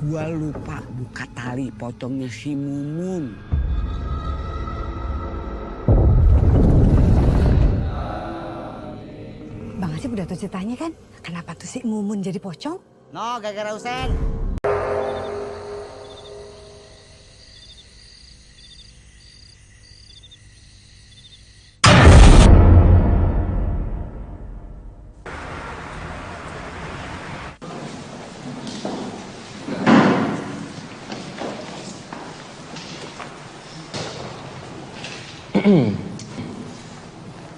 Gua lupa buka tali pocongnya si Mumun. Bang Asep udah tahu ceritanya kan? Kenapa tuh si Mumun jadi pocong? No, gara-gara Usen.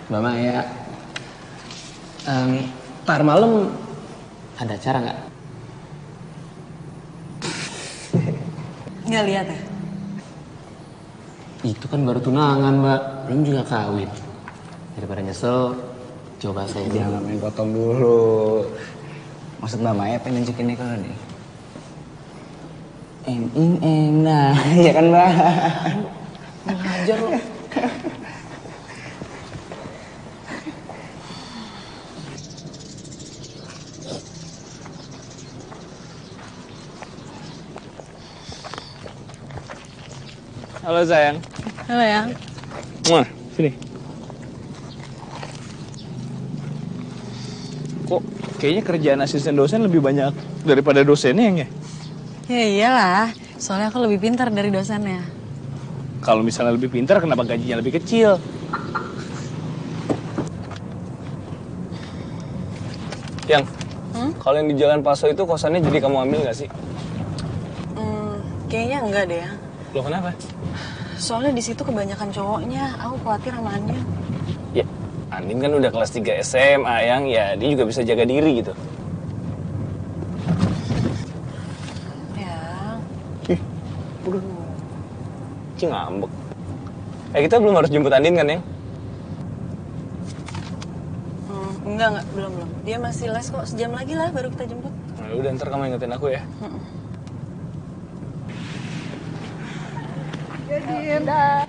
Mbak Maya, ntar malam ada acara nggak? Nggak lihat ya? Itu kan baru tunangan Mbak, belum juga kawin. Daripada nyesel, coba saya Jangan main potong dulu. Maksud Mbak Maya pengen nunjukin nih kalau nih. Nah, ya kan Mbak? Ngajar loh. Halo sayang. Halo yang. Muah, sini. Kok kayaknya kerjaan asisten dosen lebih banyak daripada dosennya yang ya? Ya iyalah, soalnya aku lebih pintar dari dosennya. Kalau misalnya lebih pintar, kenapa gajinya lebih kecil? Yang, kalau yang di Jalan Paso itu kosannya jadi kamu ambil nggak sih? Kayaknya enggak deh ya. Loh kenapa? Soalnya di situ kebanyakan cowoknya, aku khawatir sama Andin. Ya, Andin kan udah kelas 3 SMA, yang ya dia juga bisa jaga diri gitu. Ya, Udah, Ci ngambek. Kita belum harus jemput Andin kan, Yang? enggak, belum. Dia masih les kok, sejam lagi lah baru kita jemput. Nah, udah ntar kamu ingetin aku ya. Dah.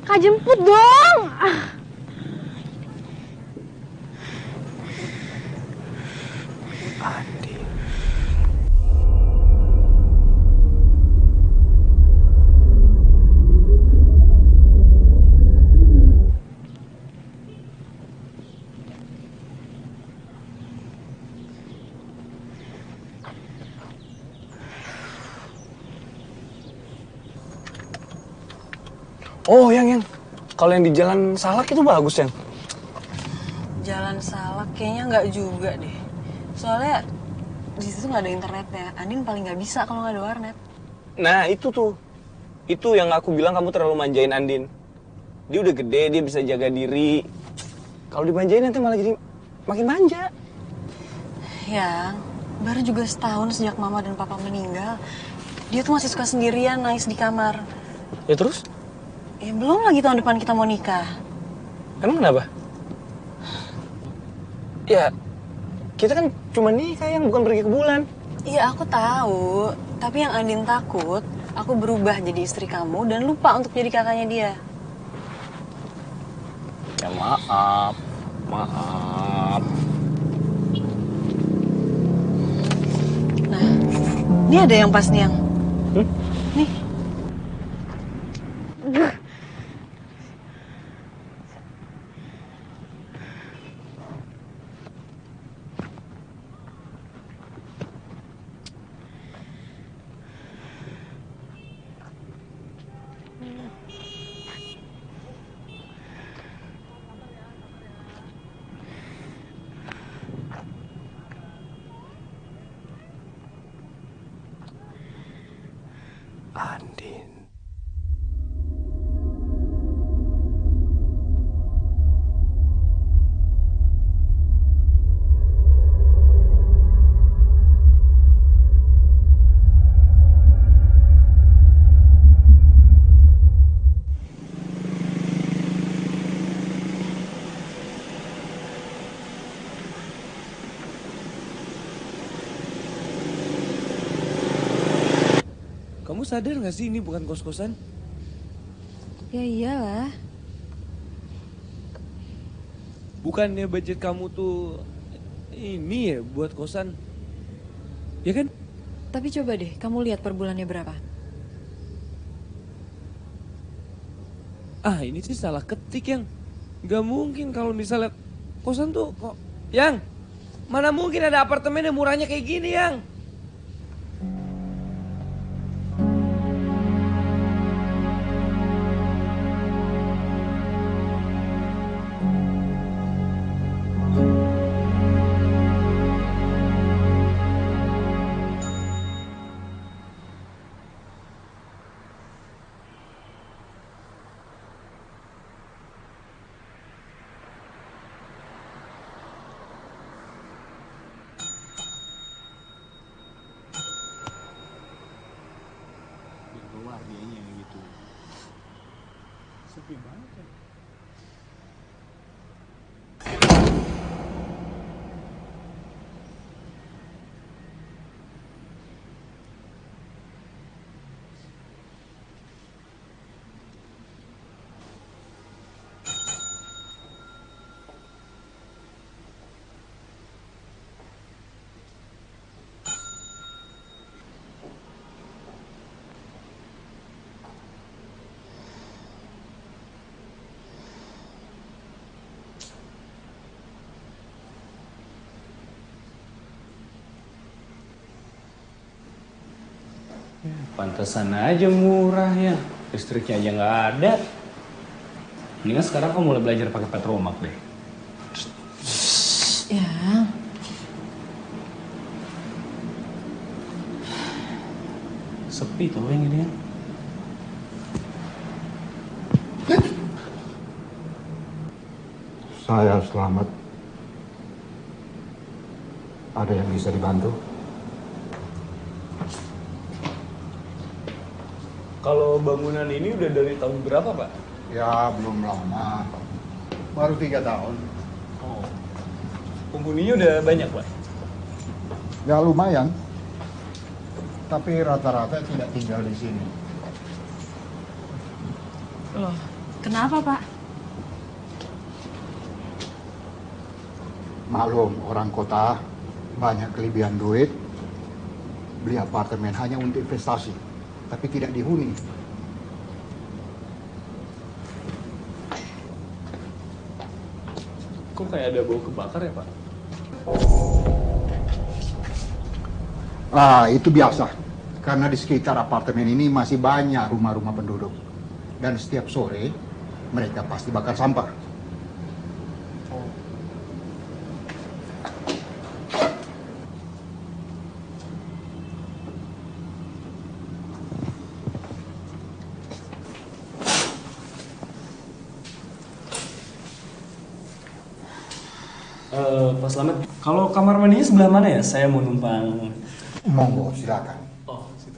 Kak jemput dong. Oh, yang. Kalau yang di Jalan Salak itu bagus, Yang. Jalan Salak kayaknya enggak juga deh. Soalnya di situ nggak ada internetnya. Andin paling nggak bisa kalau nggak ada warnet. Nah, itu tuh. Itu yang aku bilang kamu terlalu manjain Andin. Dia udah gede, dia bisa jaga diri. Kalau dimanjain nanti malah jadi makin manja. Ya, baru juga setahun sejak mama dan papa meninggal. Dia tuh masih suka sendirian nangis di kamar. Ya terus? Ya belum lagi tahun depan kita mau nikah. Emang kenapa? Ya, kita kan cuma nikah, yang bukan pergi ke bulan. Iya aku tahu, tapi yang Andin takut, aku berubah jadi istri kamu dan lupa untuk jadi kakaknya dia. Ya maaf. Nah, ini ada yang pas nih yang. Nih. Andin. Kamu sadar gak sih ini bukan kos-kosan? Ya iyalah. Bukannya budget kamu tuh ini ya buat kosan? Ya kan? Tapi coba deh, kamu lihat per bulannya berapa? Ah ini sih salah ketik yang. Gak mungkin kalau misalnya kosan tuh kok. Yang, mana mungkin ada apartemen yang murahnya kayak gini yang? Pantesan aja murah ya. Listriknya aja nggak ada. Mendingan sekarang kamu mulai belajar pakai Petromax deh. Ya. Sepi tuh yang ini ya. Saya selamat. Ada yang bisa dibantu? Kalau bangunan ini udah dari tahun berapa Pak? Ya, belum lama. Baru 3 tahun. Oh. Penghuninya udah banyak Pak? Ya, lumayan. Tapi rata-rata tidak tinggal di sini. Loh, kenapa Pak? Maklum, orang kota banyak kelebihan duit. Beli apartemen hanya untuk investasi, tapi tidak dihuni. Kok kayak ada bau kebakar ya Pak? Ah, itu biasa. Karena di sekitar apartemen ini masih banyak rumah-rumah penduduk. Dan setiap sore, mereka pasti bakar sampah. Pak Slamet, kalau kamar mandinya sebelah mana ya? Saya mau numpang. Monggo, silakan. Oh, situ.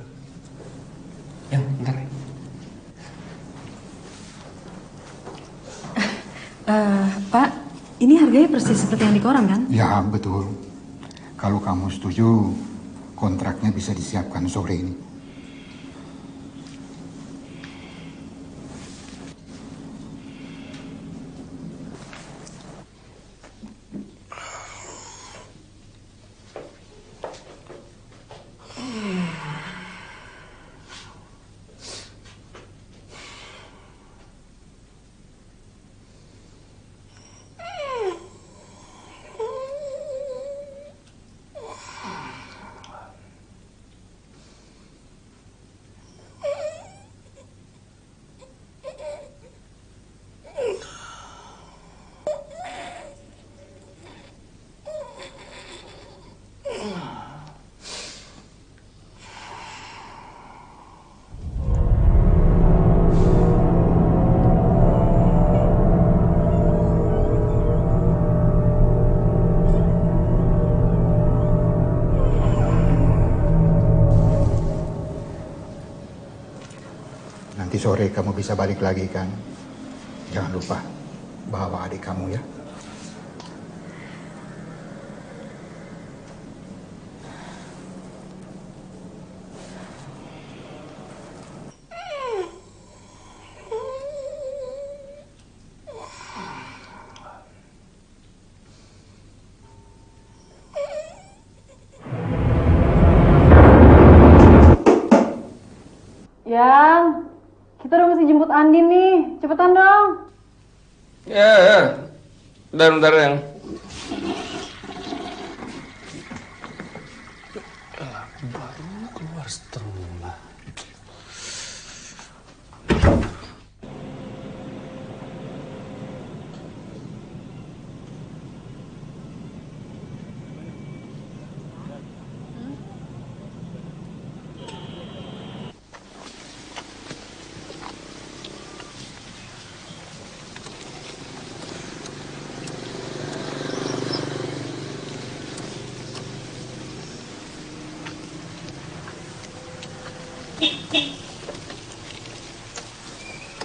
Ya, bentar ya. Pak, ini harganya persis seperti yang di koran kan? Ya, betul. Kalau kamu setuju, kontraknya bisa disiapkan sore ini. Nanti sore kamu bisa balik lagi kan? Jangan lupa bawa adik kamu ya. Kita udah mesti jemput Andin nih. Cepetan dong. Ya. Bentar yang. Baru keluar setengah.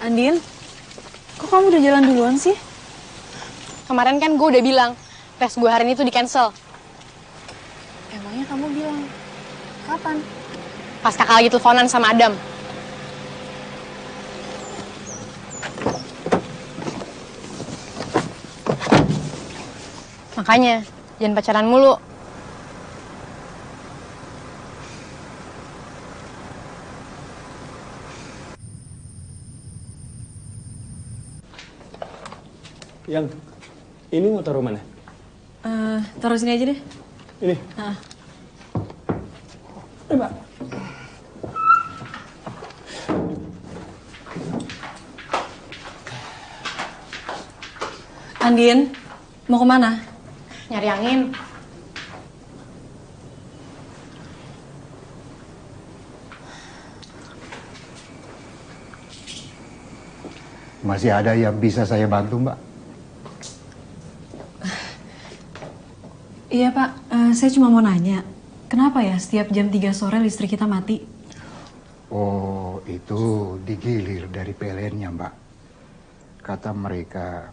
Andin, kok kamu udah jalan duluan sih? Kemarin kan gue udah bilang, tes gue hari ini tuh di-cancel. Emangnya kamu bilang kapan? Pas kakak lagi teleponan sama Adam. Makanya, jangan pacaran mulu. Yang, ini mau taruh mana? Taruh sini aja deh. Ini? Mbak. Andin, mau kemana? Nyari angin. Masih ada yang bisa saya bantu, Mbak? Iya Pak, saya cuma mau nanya, kenapa ya setiap jam 3 sore listrik kita mati? Oh, itu digilir dari PLN-nya, Mbak. Kata mereka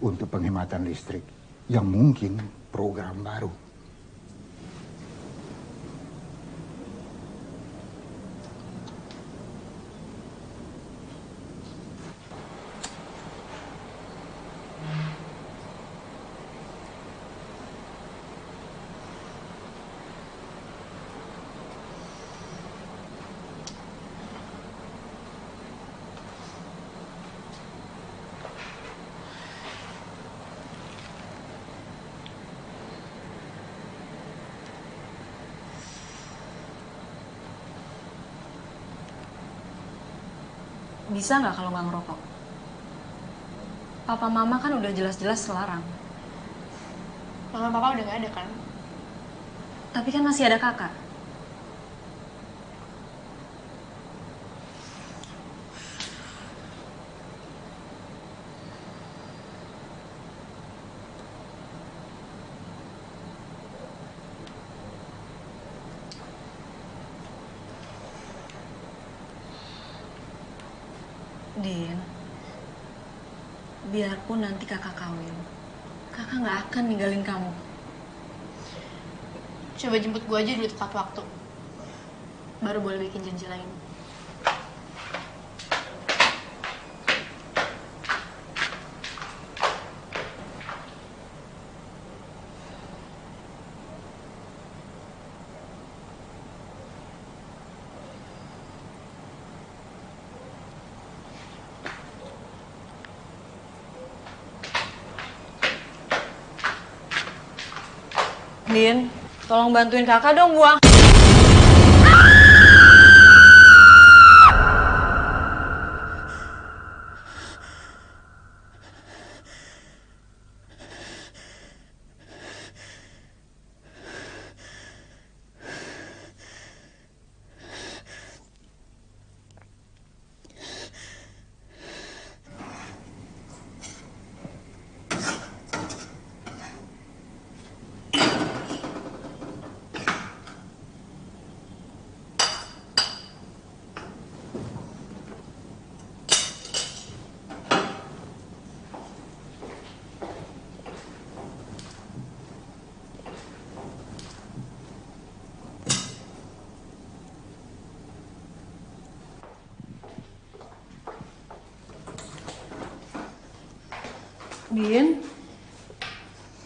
untuk penghematan listrik yang mungkin program baru. Bisa nggak kalau nggak ngerokok? Papa Mama kan udah jelas-jelas selarang. Mama papa udah gak ada kan? Tapi kan masih ada kakak. Din, biarpun nanti kakak kawin, kakak nggak akan ninggalin kamu. Coba jemput gue aja dulu tepat waktu. Baru boleh bikin janji lain. Din, tolong bantuin kakak dong buang. Din,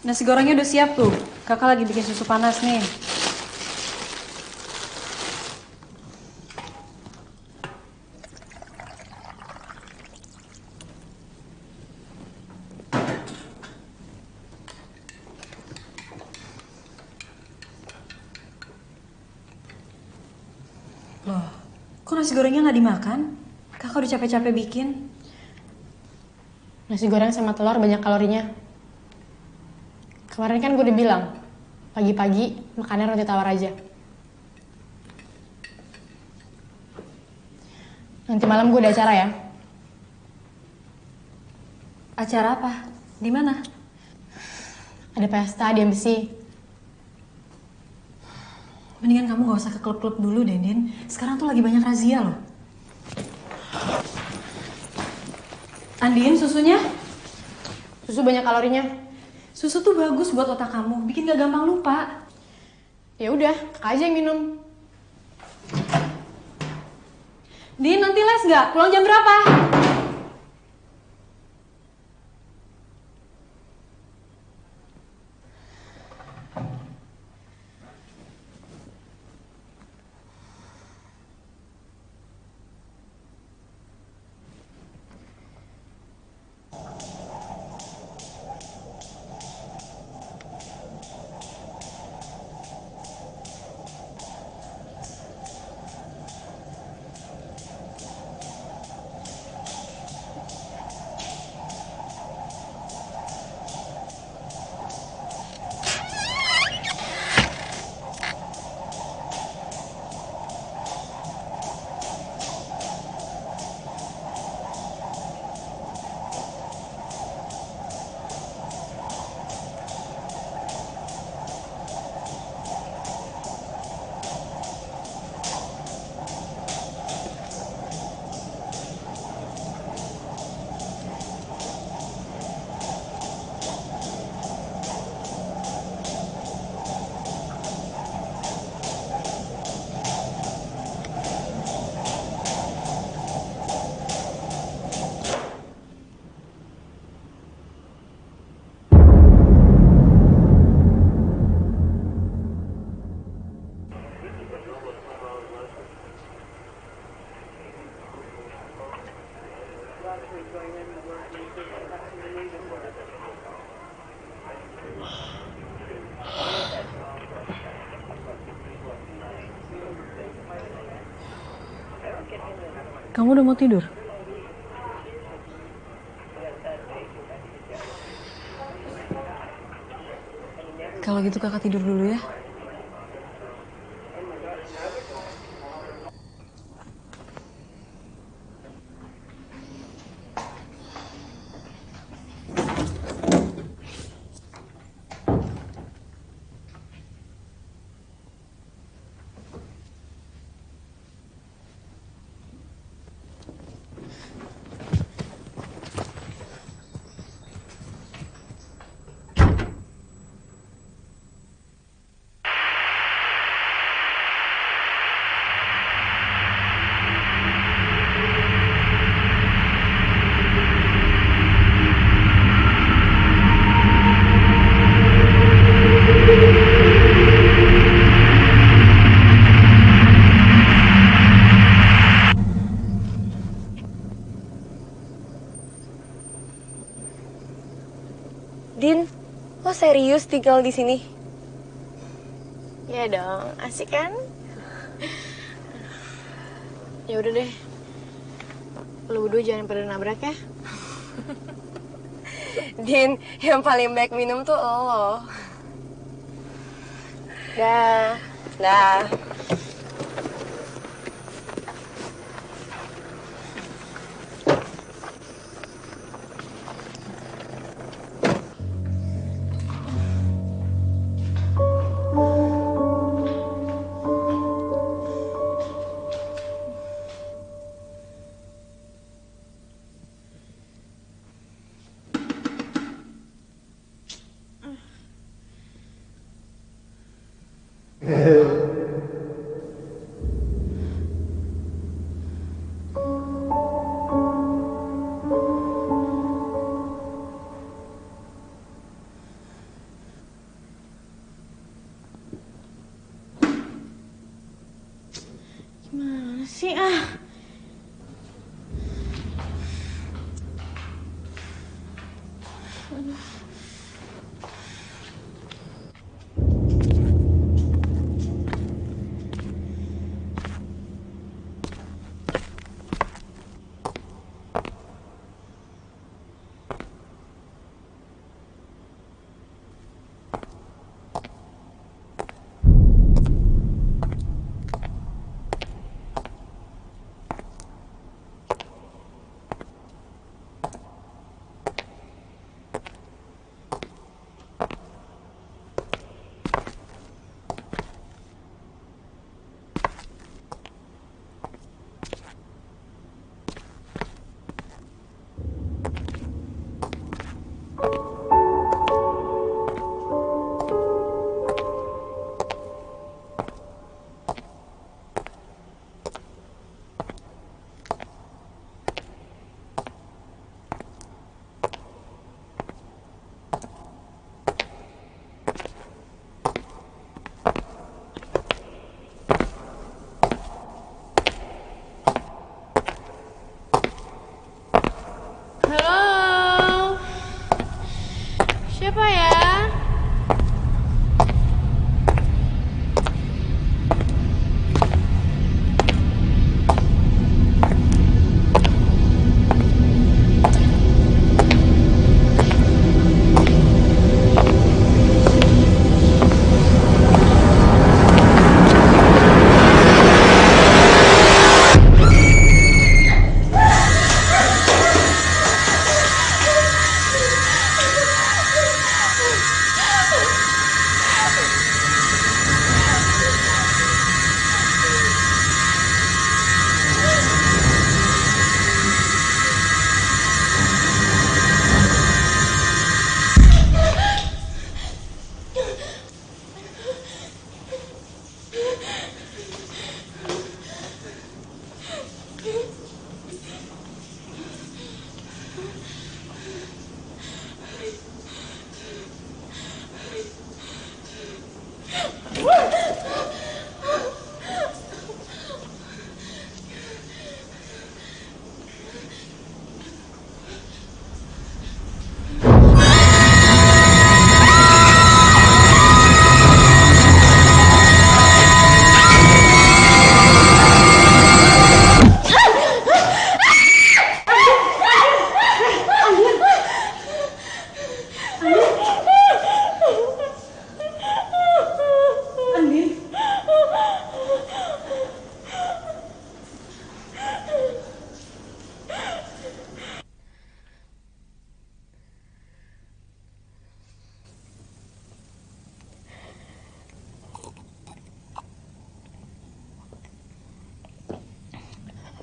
nasi gorengnya udah siap tuh. Kakak lagi bikin susu panas nih. Loh, kok nasi gorengnya nggak dimakan? Kakak udah capek-capek bikin. Nasi goreng sama telur banyak kalorinya. Kemarin kan gue udah bilang, pagi-pagi makannya roti tawar aja. Nanti malam gue ada acara ya. Acara apa? Di mana? Ada pesta di embassy. Mendingan kamu gak usah ke klub-klub dulu deh, Din. Sekarang tuh lagi banyak razia loh. Andin, susunya? Susu banyak kalorinya. Susu tuh bagus buat otak kamu, bikin gak gampang lupa. Ya udah, kakak aja yang minum. Din, nanti les gak? Pulang jam berapa? Kamu udah mau tidur? Kalau gitu kakak tidur dulu ya. Din, lo serius tinggal di sini? Ya dong, asik kan? Ya udah deh. Lo berdua jangan pada nabrak ya. Din, yang paling baik minum tuh lo. Dah. Dah. Gimana sih ah?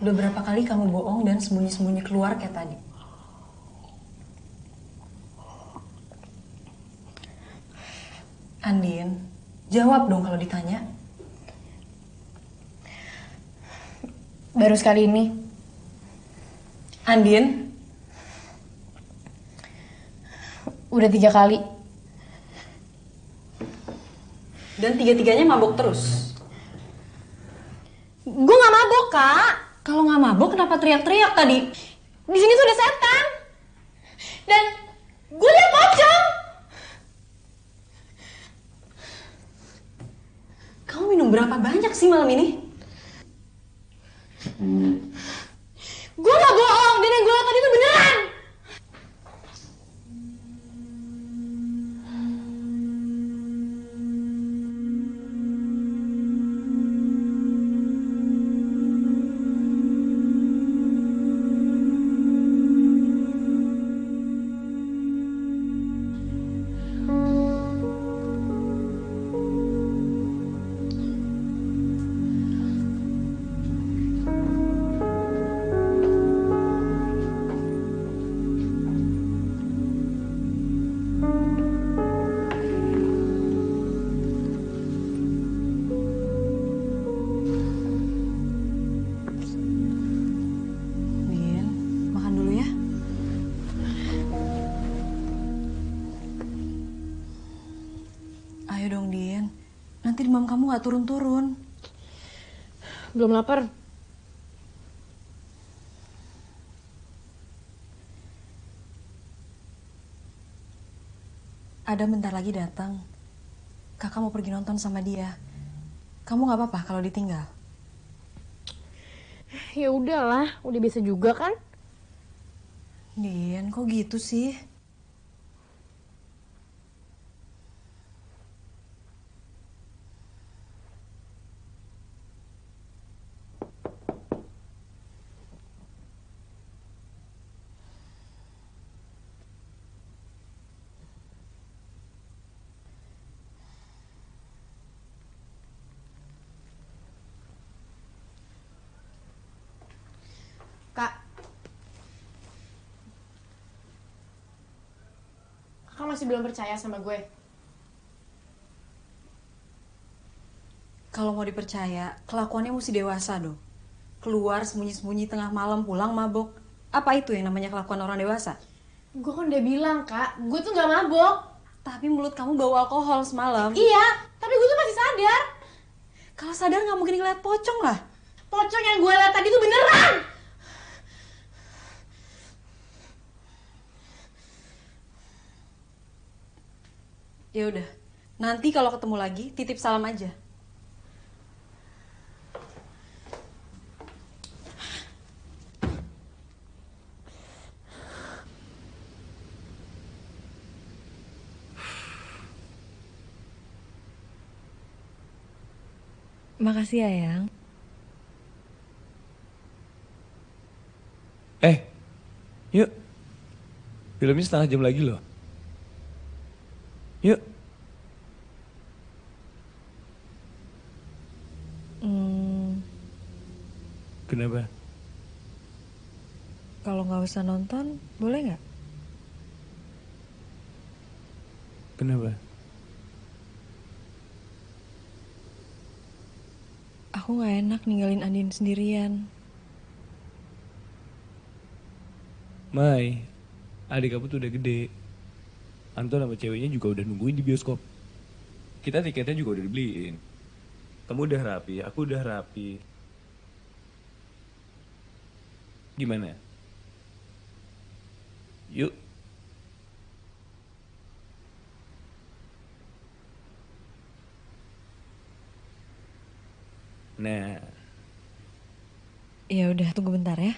Udah berapa kali kamu bohong dan sembunyi-sembunyi keluar kayak tadi? Andin, jawab dong kalau ditanya. Baru sekali ini. Andin, Udah 3 kali. dan tiga-tiganya mabok terus. Gue gak mabok, Kak. Kalau nggak mabok, kenapa teriak-teriak tadi? Di sini tuh ada setan. Dan gue liat pocong. Kamu minum berapa banyak sih malam ini? Gue gak bohong, dan yang gue liat tadi tuh beneran. Din, makan dulu ya. Ayo dong, Din. Nanti demam kamu nggak turun-turun. Belum lapar. Ada bentar lagi datang. Kakak mau pergi nonton sama dia. Kamu nggak apa-apa kalau ditinggal? Ya udahlah, udah biasa juga kan? Din, kok gitu sih? Kak. Kakak masih belum percaya sama gue? Kalau mau dipercaya, kelakuannya mesti dewasa dong. Keluar sembunyi-sembunyi tengah malam, pulang mabok. Apa itu yang namanya kelakuan orang dewasa? Gue kan udah bilang, Kak, gue tuh gak mabok. Tapi mulut kamu bau alkohol semalam. Iya, tapi gue tuh masih sadar. Kalau sadar nggak mungkin ngeliat pocong lah. Pocong yang gue liat tadi tuh beneran. Ya udah, nanti kalau ketemu lagi titip salam aja. Makasih ya, Yang. Yuk. Filmnya setengah jam lagi loh. Yuk. Kenapa? Kalau nggak usah nonton, boleh nggak? Kenapa? Aku nggak enak ninggalin Andin sendirian. Mai, adik kamu tuh udah gede. Anton sama ceweknya juga udah nungguin di bioskop. Kita tiketnya juga udah dibeliin. Kamu udah rapi, aku udah rapi. Gimana? Yuk. Nah. Ya udah, tunggu bentar ya.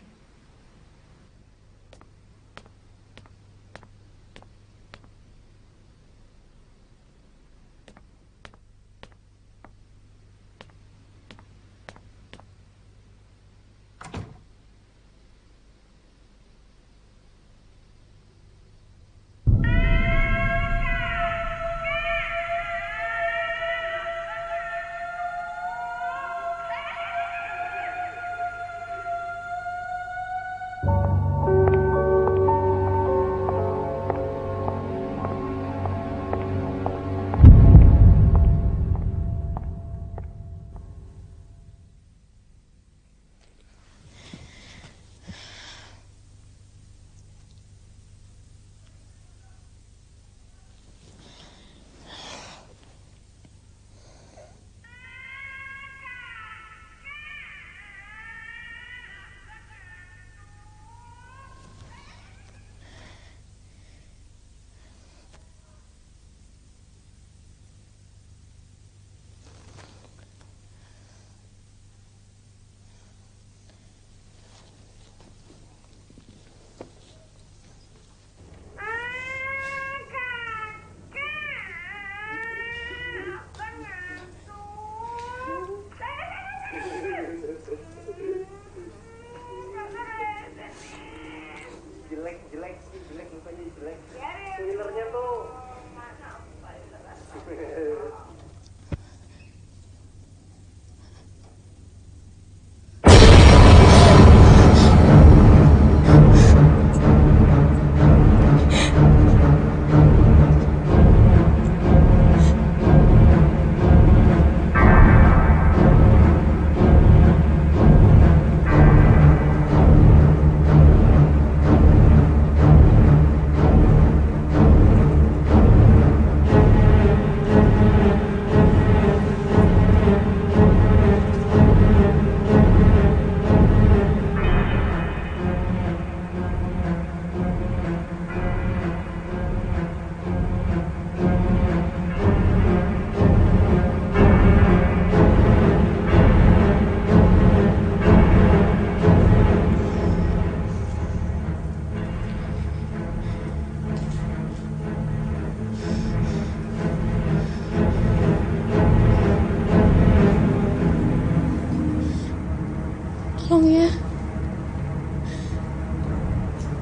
Tolong ya.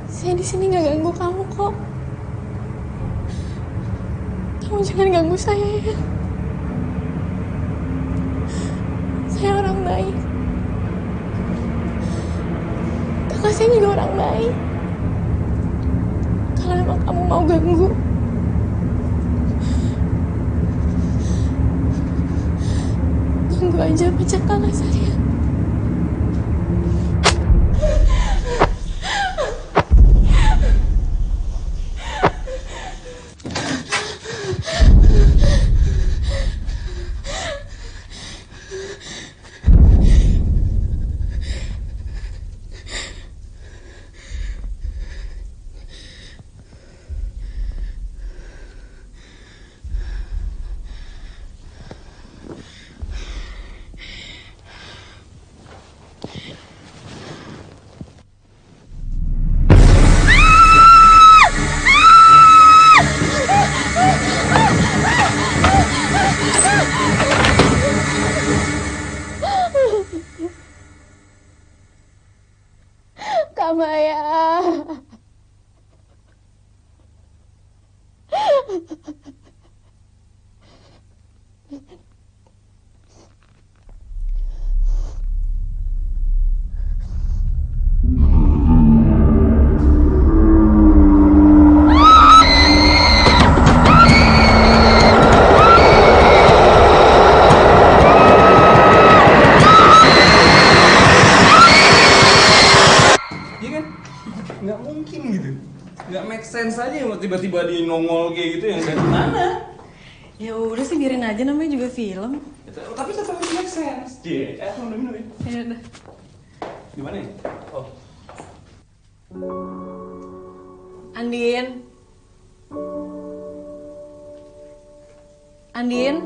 Saya di sini nggak ganggu kamu kok. Kamu jangan ganggu saya ya. Saya orang baik. Kakak saya juga orang baik. Kalau memang kamu mau ganggu, ganggu aja pecah kakak saya. Kak Maya. Nggak mungkin gitu, nggak make sense aja tiba-tiba dia nongol kayak gitu, yang dari mana? Ya udah sih, biarin aja, namanya juga film. Tapi tetap make sense. Udah minum ya? Ya udah. Gimana ya? Oh. Andin. Andin.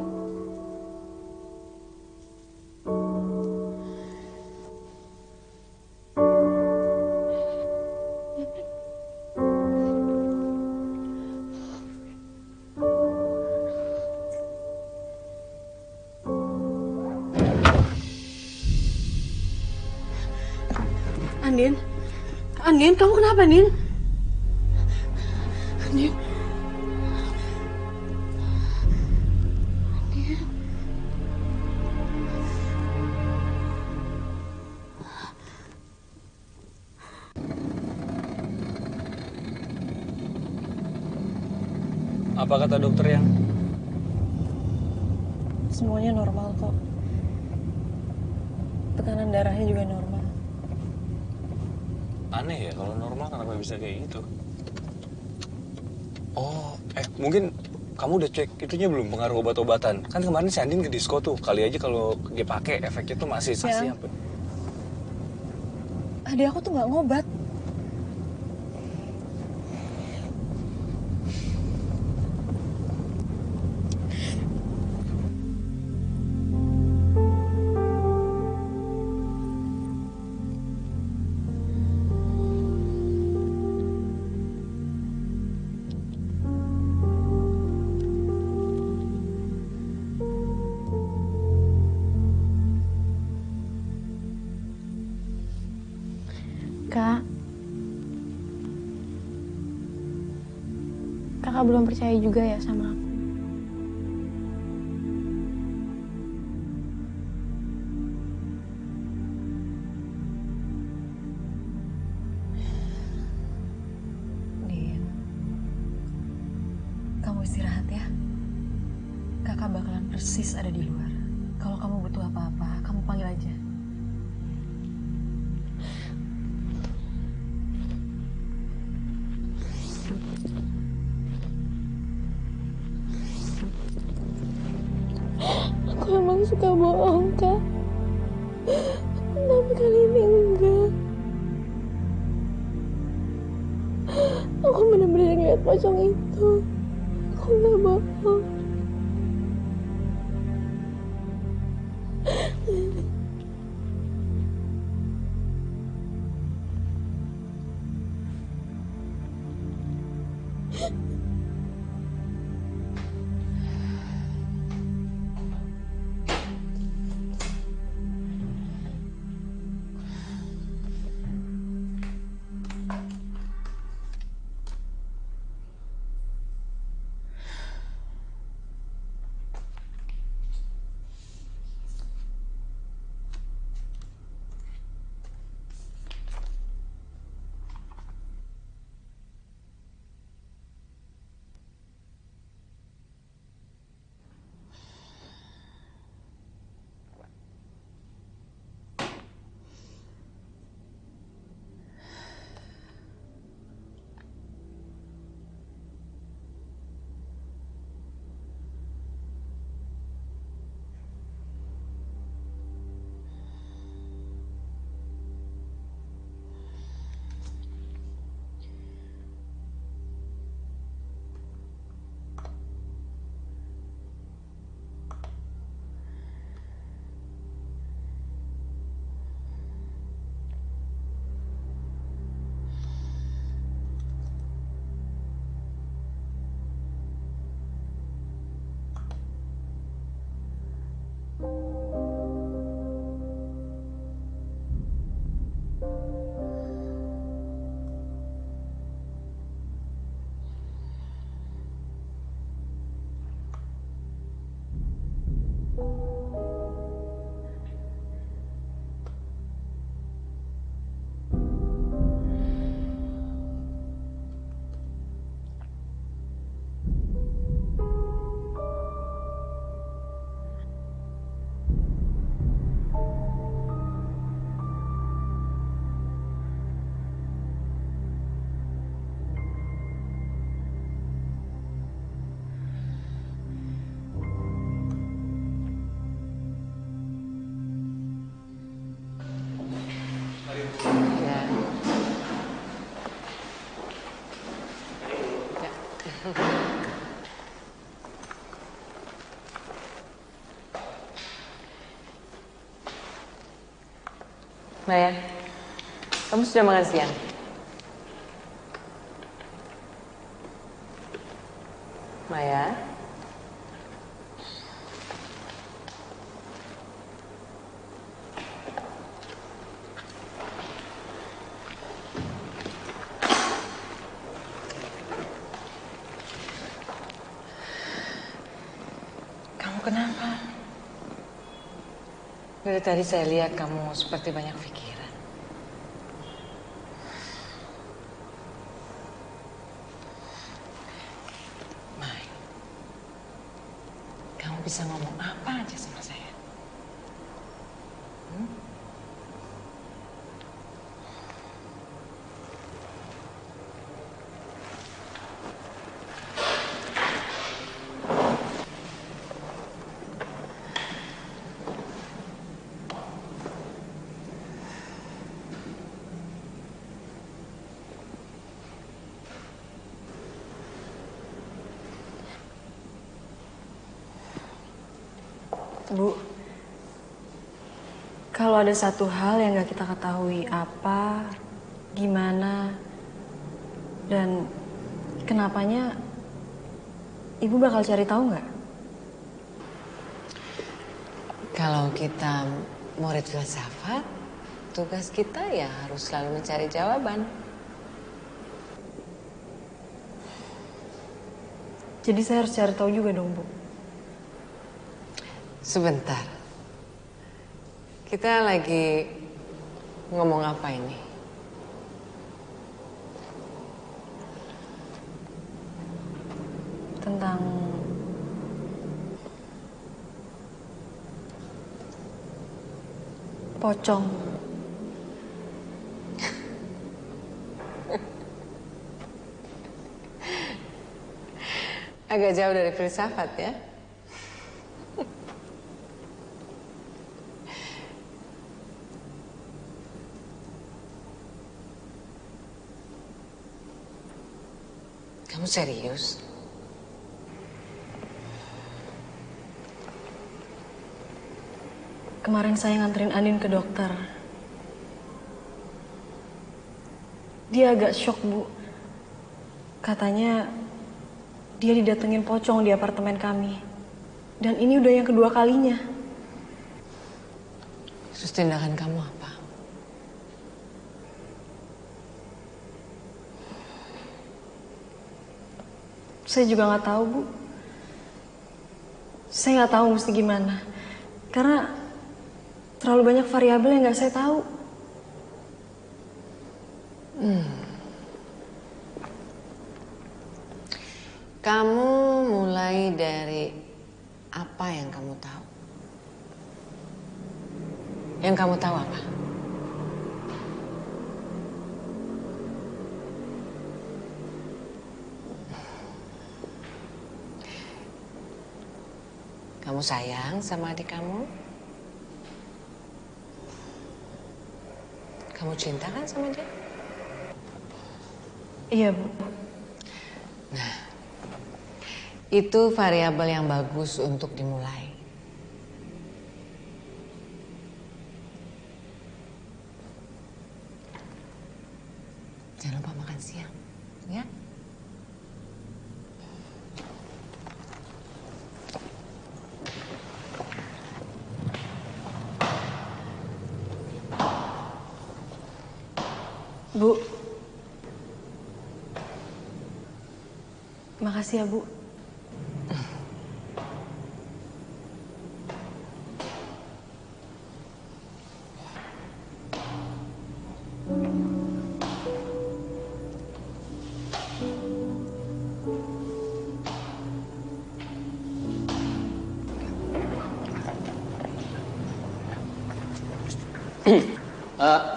Andin, Andin, kamu kenapa, Andin? Andin, Andin. Apa kata dokter yang? Semuanya normal kok. Tekanan darahnya juga normal. Aneh ya, kalau normal kenapa bisa kayak gitu? Oh, mungkin kamu udah cek itunya belum, pengaruh obat-obatan? Kan kemarin si Andin ke disco tuh, kali aja kalau dia pakai efeknya tuh masih apa? Adik aku tuh nggak ngobat. Kak, kakak belum percaya juga ya sama aku. Din, kamu istirahat ya. Kakak bakalan persis ada di luar. Kalau kamu butuh apa-apa, kamu panggil aja. Aku emang suka bohong, Kak. Tapi kali ini enggak. Aku benar-benar ngeliat pocong itu. Aku nggak bohong. Maya, kamu sudah makan siang? Maya? Kamu kenapa? Dari tadi saya lihat kamu seperti banyak pikiran. Mai, kamu bisa ngomong apa aja sama saya? Bu, kalau ada satu hal yang gak kita ketahui apa, gimana, dan kenapanya, Ibu bakal cari tahu nggak? Kalau kita murid filsafat, tugas kita ya harus selalu mencari jawaban. Jadi saya harus cari tahu juga dong, Bu. Sebentar. Kita lagi ngomong apa ini? Tentang pocong. Agak jauh dari filsafat ya. Kamu serius? Kemarin saya nganterin Andin ke dokter. Dia agak shock, Bu. Katanya dia didatengin pocong di apartemen kami. Dan ini udah yang kedua kalinya. Terus tindakan kamu apa? Saya juga nggak tahu, Bu. Saya nggak tahu mesti gimana. Karena terlalu banyak variabel yang nggak saya tahu. Kamu mulai dari apa yang kamu tahu? Yang kamu tahu apa? Kamu sayang sama adik kamu? Kamu cinta kan sama dia? Iya, Bu. Nah, itu variabel yang bagus untuk dimulai. Jangan lupa makan siang, ya? Bu, makasih ya, Bu.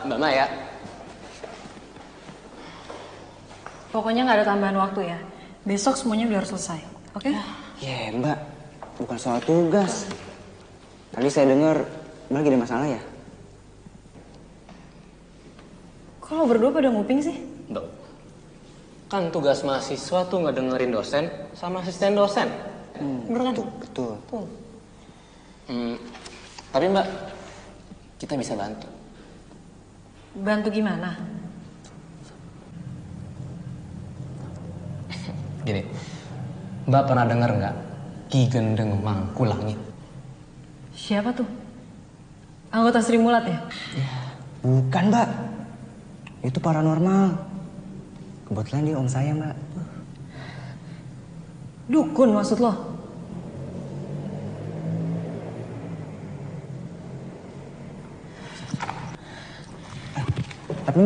Mbak Maya. Pokoknya nggak ada tambahan waktu ya. Besok semuanya udah harus selesai, oke? Ya, Mbak. Bukan soal tugas. Tadi saya dengar Mbak lagi ada masalah ya? Kok lo berdua pada nguping sih? Dok, kan tugas mahasiswa tuh nggak dengerin dosen sama asisten dosen. Bener kan? Betul. Tapi Mbak, kita bisa bantu. Bantu gimana? Gini, Mbak pernah dengar nggak Ki Gendeng Mangkulangit? Siapa tuh? Anggota Sri Mulat ya? Bukan, Mbak. Itu paranormal. Kebetulan dia om saya, Mbak. Dukun maksud lo? Tapi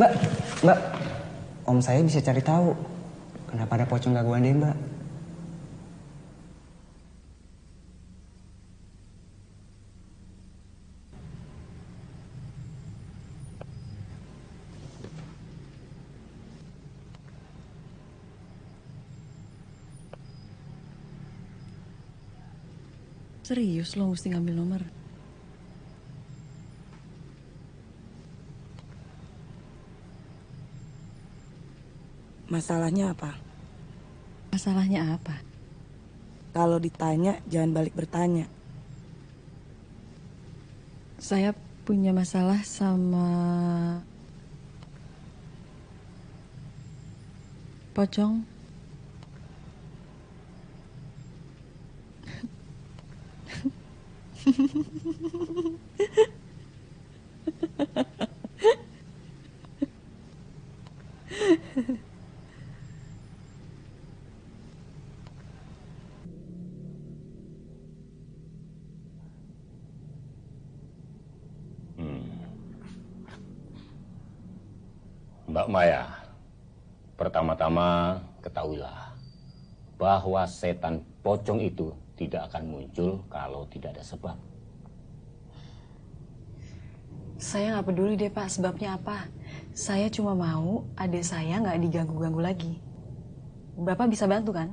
Mbak, om saya bisa cari tahu kenapa ada pocong gangguan dia, Mbak. Serius lo mesti ngambil nomor? Masalahnya apa? Masalahnya apa? Kalau ditanya, jangan balik bertanya. Saya punya masalah sama pocong. Mbak Maya, pertama-tama ketahuilah bahwa setan pocong itu tidak akan muncul kalau tidak ada sebab. Saya nggak peduli deh Pak, sebabnya apa. Saya cuma mau adik saya nggak diganggu-ganggu lagi. Bapak bisa bantu kan?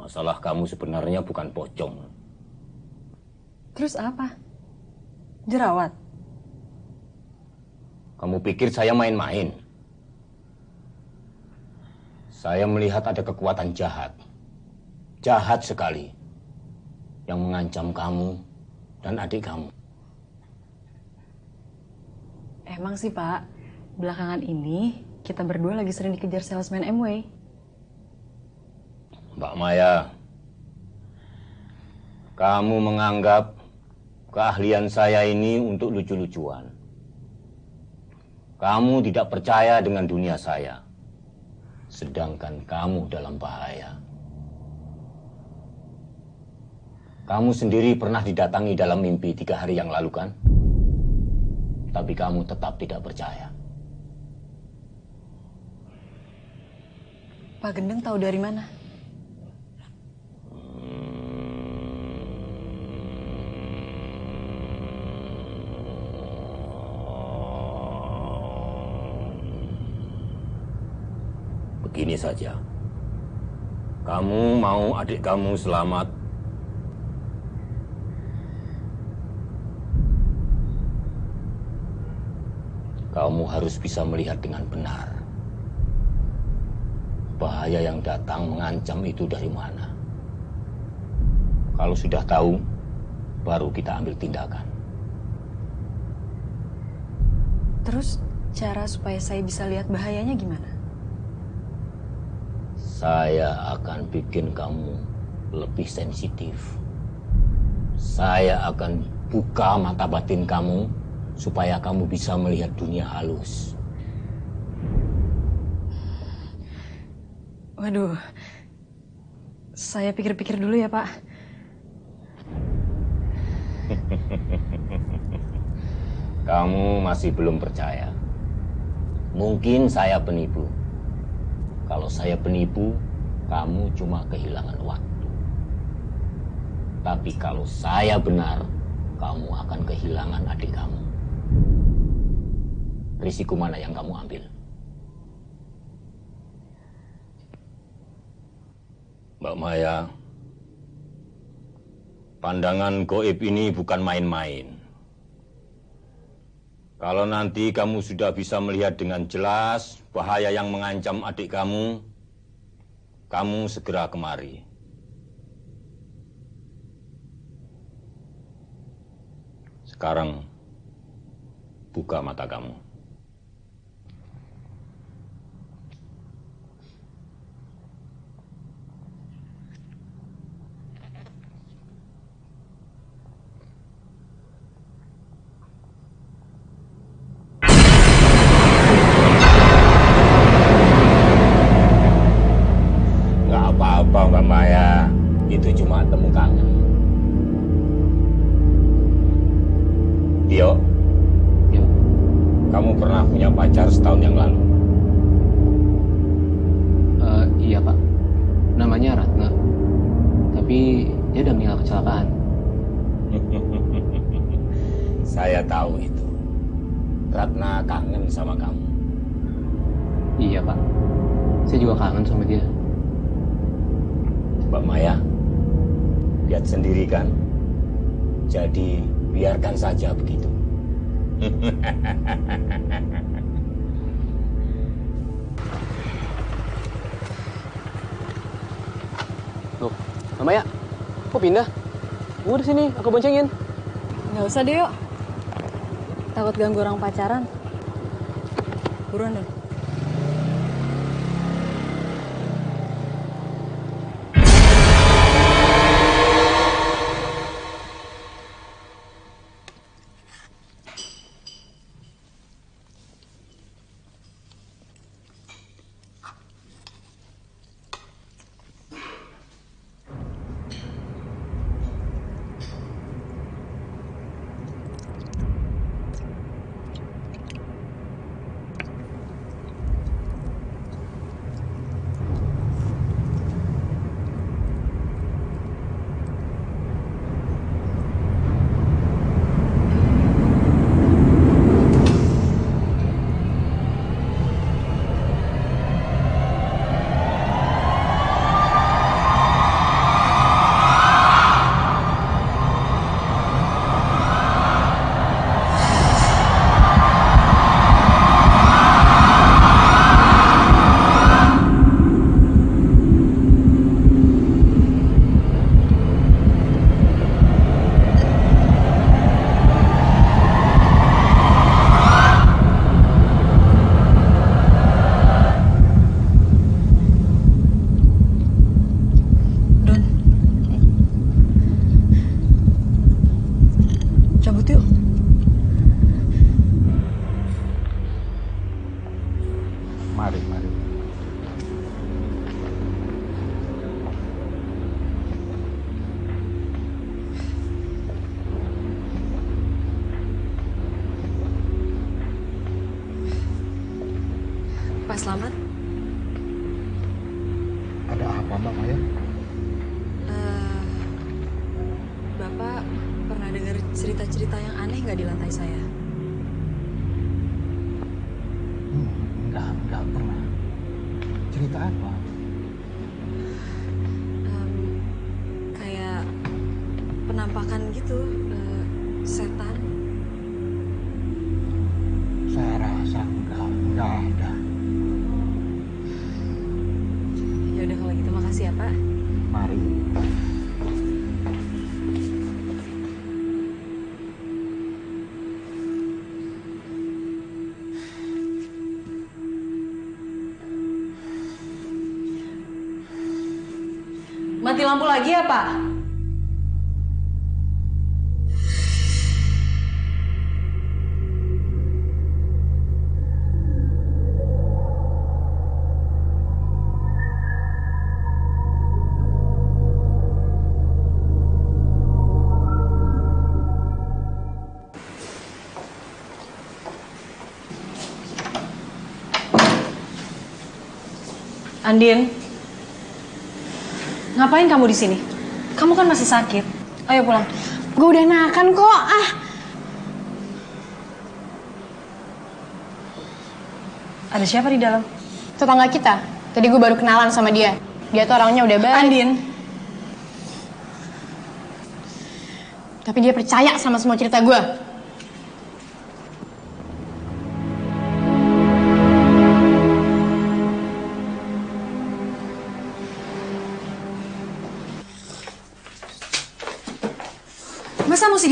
Masalah kamu sebenarnya bukan pocong. Terus apa? Jerawat? Kamu pikir saya main-main? Saya melihat ada kekuatan jahat. Jahat sekali. Yang mengancam kamu dan adik kamu. Emang sih Pak, belakangan ini kita berdua lagi sering dikejar salesman MW. Mbak Maya, kamu menganggap keahlian saya ini untuk lucu-lucuan. Kamu tidak percaya dengan dunia saya, sedangkan kamu dalam bahaya. Kamu sendiri pernah didatangi dalam mimpi 3 hari yang lalu kan? Tapi kamu tetap tidak percaya. Pak Gendeng tahu dari mana? Begini saja, kamu mau adik kamu selamat? Kamu harus bisa melihat dengan benar bahaya yang datang mengancam itu dari mana. Kalau sudah tahu, baru kita ambil tindakan. Terus cara supaya saya bisa lihat bahayanya gimana? Saya akan bikin kamu lebih sensitif. Saya akan buka mata batin kamu supaya kamu bisa melihat dunia halus. Waduh, saya pikir-pikir dulu ya Pak. Kamu masih belum percaya. Mungkin saya penipu. Kalau saya penipu, kamu cuma kehilangan waktu. Tapi kalau saya benar, kamu akan kehilangan adik kamu. Risiko mana yang kamu ambil? Mbak Maya, pandangan goib ini bukan main-main. Kalau nanti kamu sudah bisa melihat dengan jelas bahaya yang mengancam adik kamu segera kemari. Sekarang, buka mata kamu. Nggak apa-apa, Mbak Maya. Itu cuma temu kangen. Dio, kamu pernah punya pacar setahun yang lalu? Iya Pak, namanya Ratna. Tapi dia udah meninggal kecelakaan. Saya tahu itu. Ratna kangen sama kamu. Iya Pak, saya juga kangen sama dia. Mbak Maya, lihat sendiri kan? Jadi biarkan saja begitu. Loh, Mama ya, kok pindah? Udah sini, aku boncengin. Nggak usah deh yuk. Takut ganggu orang pacaran. Buruan dong. Pak Slamet. Ada apa, Mbak Maya? Bapak pernah dengar cerita-cerita yang aneh nggak di lantai saya? Enggak pernah. Cerita apa? Kayak penampakan gitu, setan. Saya rasa enggak ada. Ya udah kalau gitu makasih ya Pak. Mari. Mati lampu lagi ya Pak? Andin, ngapain kamu di sini? Kamu kan masih sakit. Ayo pulang. Gue udah enakan kok. Ada siapa di dalam? Tetangga kita. Tadi gue baru kenalan sama dia. Dia tuh orangnya udah baik. Andin. Tapi dia percaya sama semua cerita gue.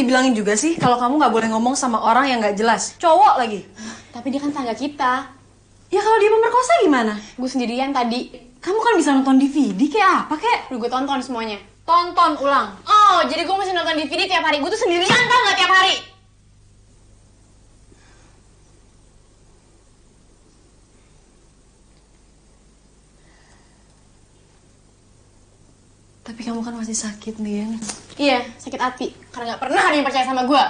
dibilangin juga sih kalau kamu nggak boleh ngomong sama orang yang nggak jelas. Cowok lagi. Tapi dia kan tangga kita. Ya kalau dia pemerkosa gimana? Gue sendirian tadi. Kamu kan bisa nonton DVD kayak apa kek? Udah gue tonton semuanya. Tonton ulang. Oh, jadi gue mesti nonton DVD tiap hari. Gue tuh sendirian tau nggak tiap hari. Tapi kamu kan masih sakit, Din. Iya, sakit hati. Karena nggak pernah ada yang percaya sama gue.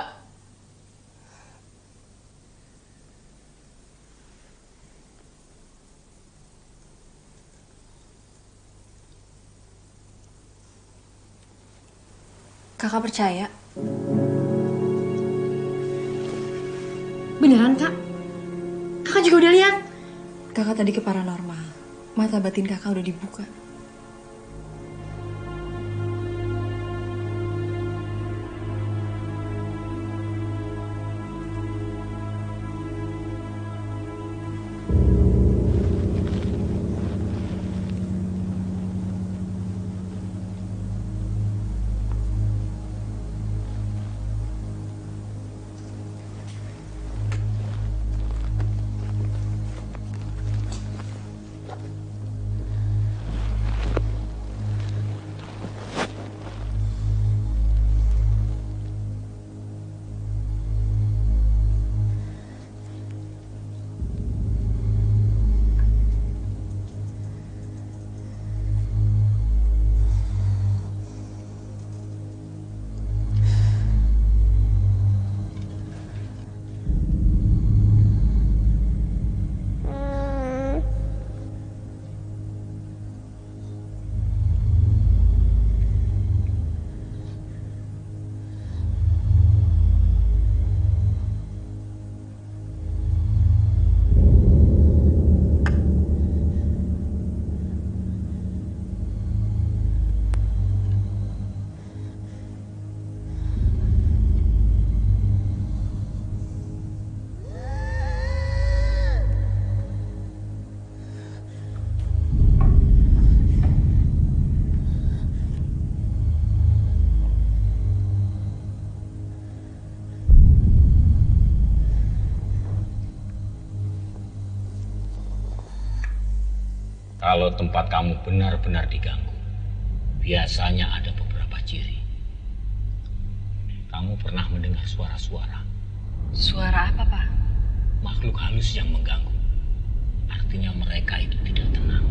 Kakak percaya? Beneran, Kak? Kakak juga udah lihat? Kakak tadi ke paranormal. Mata batin kakak udah dibuka. Kalau tempat kamu benar-benar diganggu, biasanya ada beberapa ciri. Kamu pernah mendengar suara-suara? Suara apa, Pak? Makhluk halus yang mengganggu. Artinya mereka itu tidak tenang.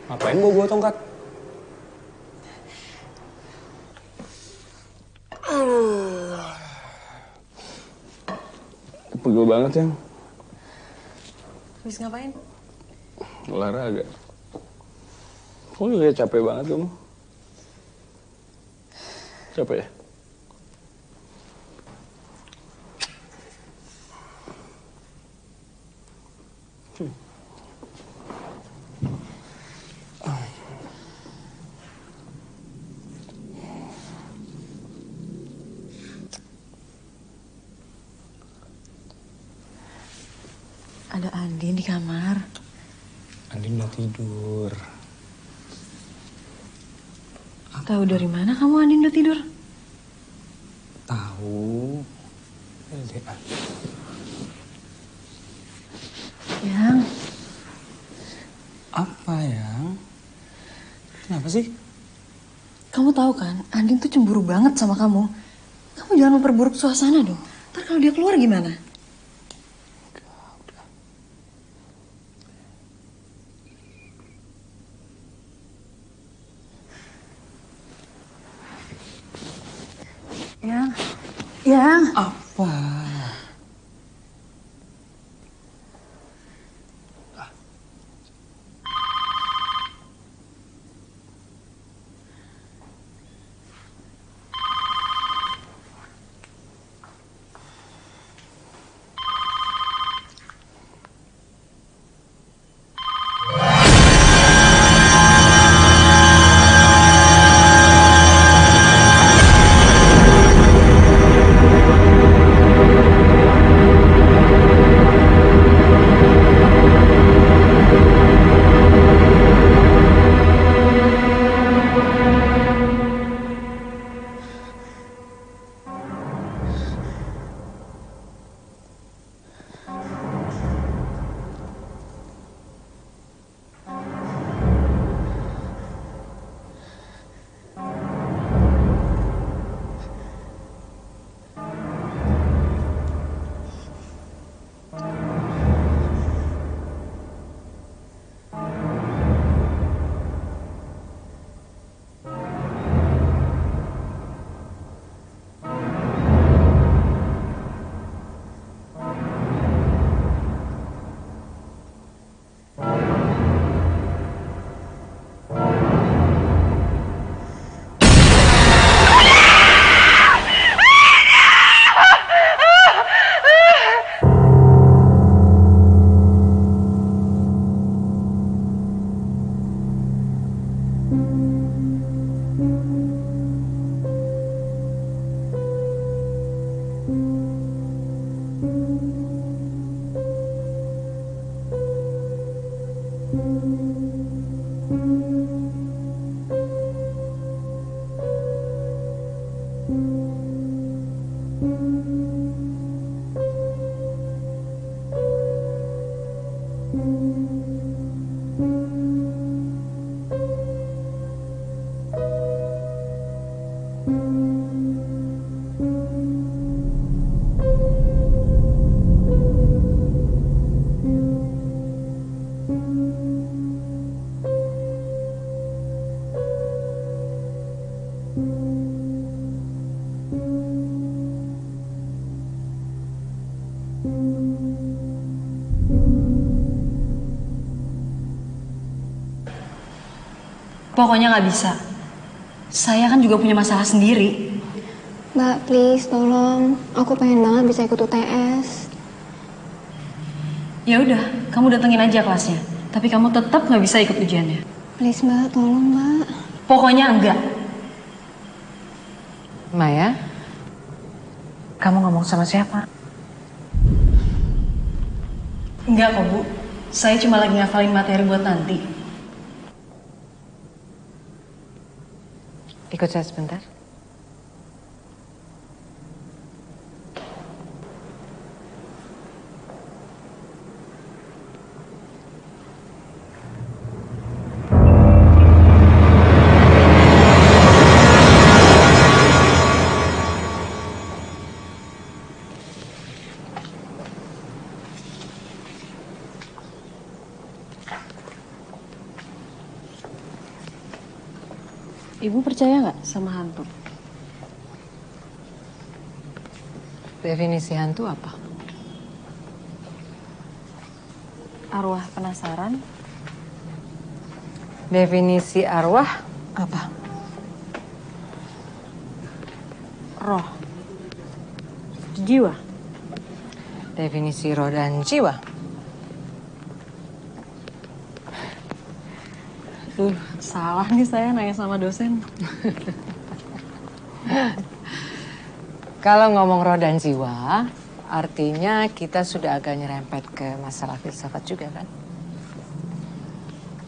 Ngapain bawa tongkat? Pegel banget ya. Habis ngapain? Olahraga. Kok juga capek banget kamu? Capek ya? Ada Andin di kamar. Andin udah tidur. Tahu dari mana kamu Andin udah tidur? Tahu. Yang. Apa yang? Kenapa sih? Kamu tahu kan, Andin tuh cemburu banget sama kamu. Kamu jangan memperburuk suasana dong. Ntar kalau dia keluar gimana? Yang. Apa? Pokoknya nggak bisa. Saya kan juga punya masalah sendiri. Mbak, please tolong. Aku pengen banget bisa ikut UTS. Ya udah, kamu datengin aja kelasnya. Tapi kamu tetap nggak bisa ikut ujiannya. Please Mbak, tolong Mbak. Pokoknya enggak. Maya, kamu ngomong sama siapa? Enggak kok Bu, saya cuma lagi ngafalin materi buat nanti. Ikut saya sebentar. Ibu percaya nggak sama hantu? Definisi hantu apa? Arwah penasaran. Definisi arwah apa? Roh. Jiwa. Definisi roh dan jiwa. Salah nih saya nanya sama dosen. Kalau ngomong roh dan jiwa, Artinya kita sudah agak nyerempet ke masalah filsafat juga kan?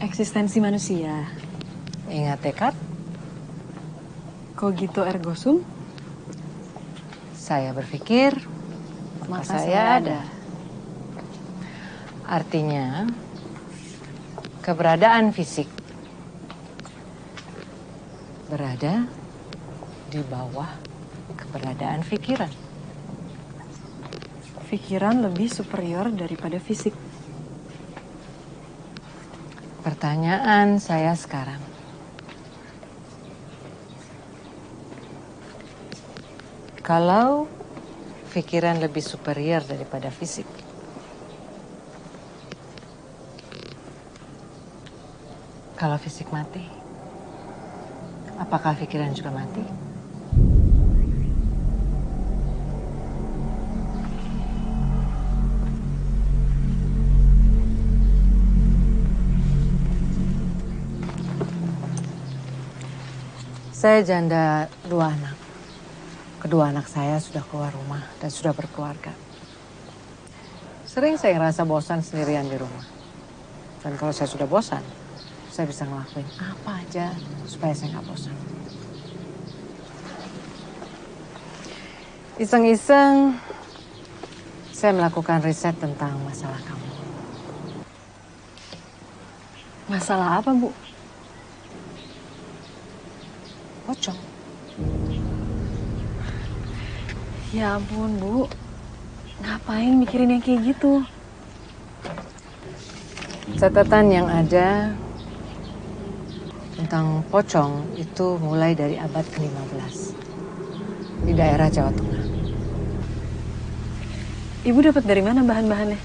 Eksistensi manusia. Ingat Descartes? Cogito ergo sum? Saya berpikir, maka saya ada. Artinya, keberadaan fisik berada di bawah keberadaan pikiran. Pikiran lebih superior daripada fisik. Pertanyaan saya sekarang. Kalau pikiran lebih superior daripada fisik, kalau fisik mati, apakah pikiran juga mati? Saya janda 2 anak. Kedua anak saya sudah keluar rumah dan sudah berkeluarga. Sering saya ngerasa bosan sendirian di rumah. Dan kalau saya sudah bosan, saya bisa ngelakuin apa aja supaya saya nggak bosan. Iseng-iseng, saya melakukan riset tentang masalah kamu. Masalah apa, Bu? Pocong. Ya ampun, Bu. Ngapain mikirin yang kayak gitu? Catatan yang ada tentang pocong itu mulai dari abad ke-15 di daerah Jawa Tengah. Ibu dapat dari mana bahan-bahannya?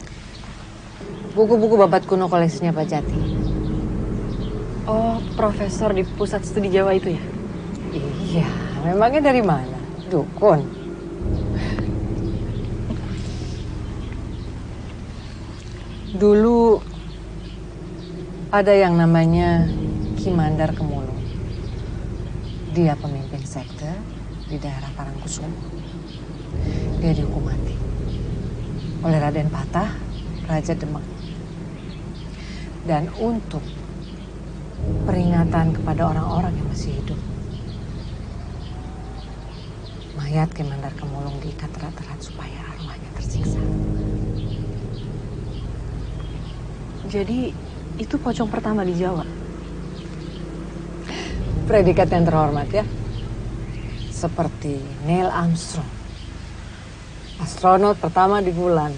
Buku-buku babat kuno koleksinya Pak Jati. Oh, profesor di Pusat Studi Jawa itu ya? Iya, memangnya dari mana? Dukun. Dulu ada yang namanya Ki Mandar Kemulung. Dia pemimpin sekte di daerah Parangkusumo. Dia dihukum mati oleh Raden Patah, Raja Demak. Dan untuk peringatan kepada orang-orang yang masih hidup, mayat Ki Mandar Kemulung diikat erat-erat supaya arwahnya tersiksa. Jadi itu pocong pertama di Jawa? Predikat yang terhormat ya. Seperti Neil Armstrong, astronot pertama di bulan.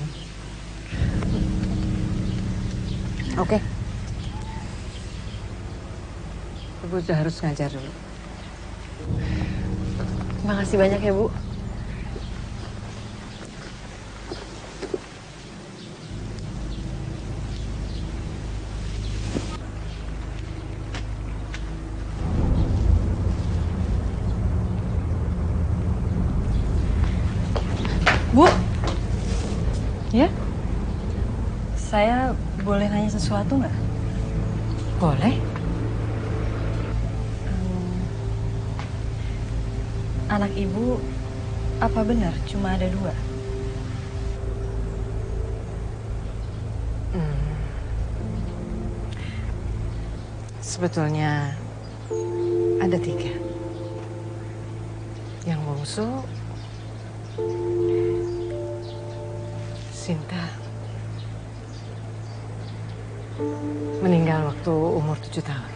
Oke. Ibu sudah harus ngajar dulu. Makasih banyak ya, Bu. Bu. Ya? Saya boleh nanya sesuatu nggak? Boleh. Anak ibu, apa benar cuma ada 2? Sebetulnya ada 3. Yang bungsu Sinta meninggal waktu umur 7 tahun.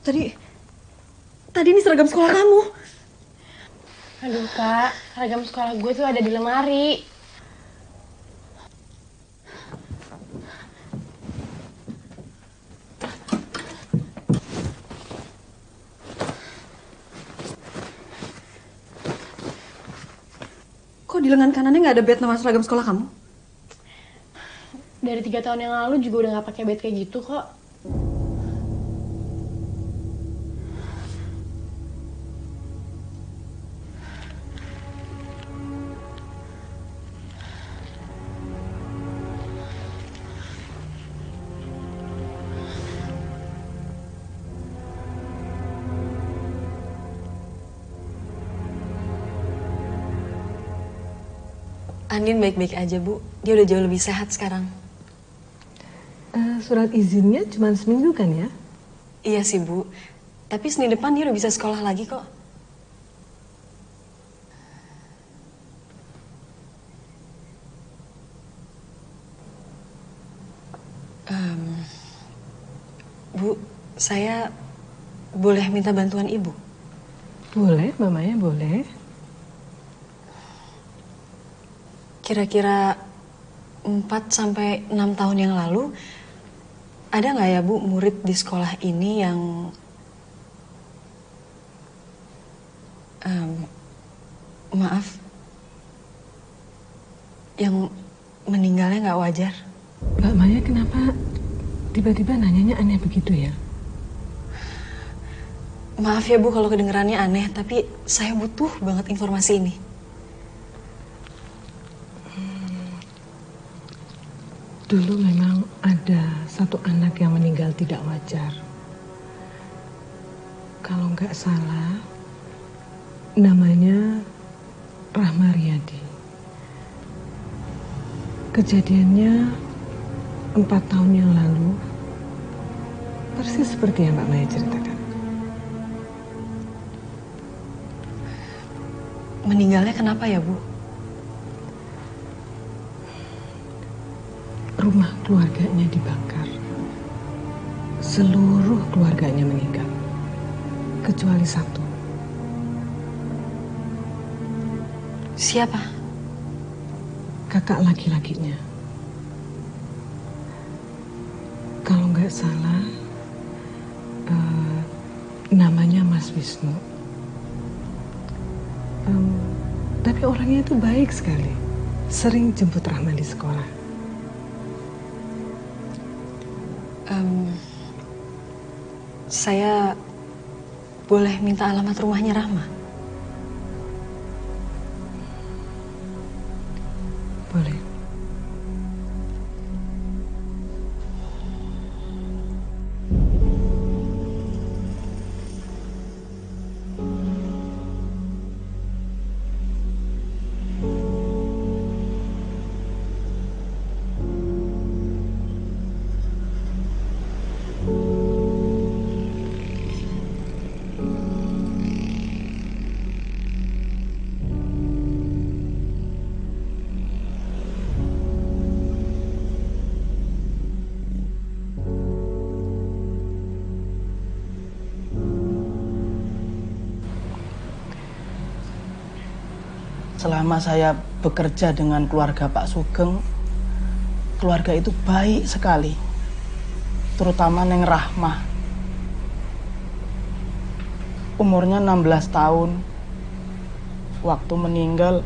Tadi ini seragam sekolah kamu. Aduh kak, seragam sekolah gue tuh ada di lemari. Kok di lengan kanannya nggak ada bed nama seragam sekolah kamu? Dari 3 tahun yang lalu juga udah nggak pakai bed kayak gitu kok. Andin baik-baik aja, Bu. Dia udah jauh lebih sehat sekarang. Surat izinnya cuma seminggu kan ya? Iya sih, Bu. Tapi Senin depan dia udah bisa sekolah lagi kok. Bu, saya boleh minta bantuan Ibu? Boleh, mamanya boleh. Kira-kira 4-6 tahun yang lalu, ada nggak ya Bu murid di sekolah ini yang maaf, yang meninggalnya nggak wajar? Mbak Maya kenapa tiba-tiba nanyanya aneh begitu ya? Maaf ya Bu kalau kedengerannya aneh, tapi saya butuh banget informasi ini. Dulu memang ada satu anak yang meninggal tidak wajar. Kalau nggak salah, namanya Rahma Riyadi. Kejadiannya 4 tahun yang lalu, persis seperti yang Mbak Maya ceritakan. Meninggalnya kenapa ya Bu? Rumah keluarganya dibakar. Seluruh keluarganya meninggal. Kecuali satu. Siapa? Kakak laki-lakinya. Kalau nggak salah, namanya Mas Wisnu. Tapi orangnya itu baik sekali. Sering jemput Rahma di sekolah. Saya boleh minta alamat rumahnya Rahma? Boleh. Selama saya bekerja dengan keluarga Pak Sugeng, keluarga itu baik sekali. Terutama Neng Rahmah. Umurnya 16 tahun. Waktu meninggal,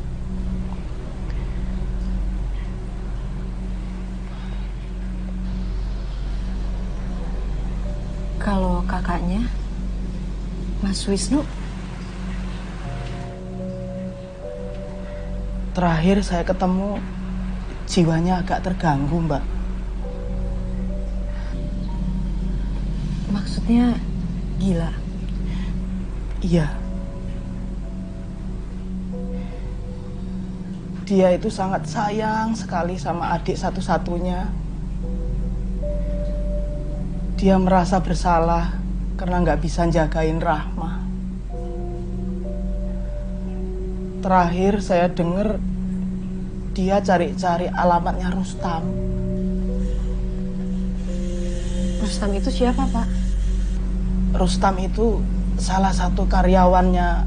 kalau kakaknya, Mas Wisnu, terakhir saya ketemu, jiwanya agak terganggu, Mbak. Maksudnya gila? Iya. Dia itu sangat sayang sekali sama adik satu-satunya. Dia merasa bersalah karena nggak bisa jagain Rahma. Terakhir saya dengar dia cari-cari alamatnya Rustam. Rustam itu siapa, Pak? Rustam itu salah satu karyawannya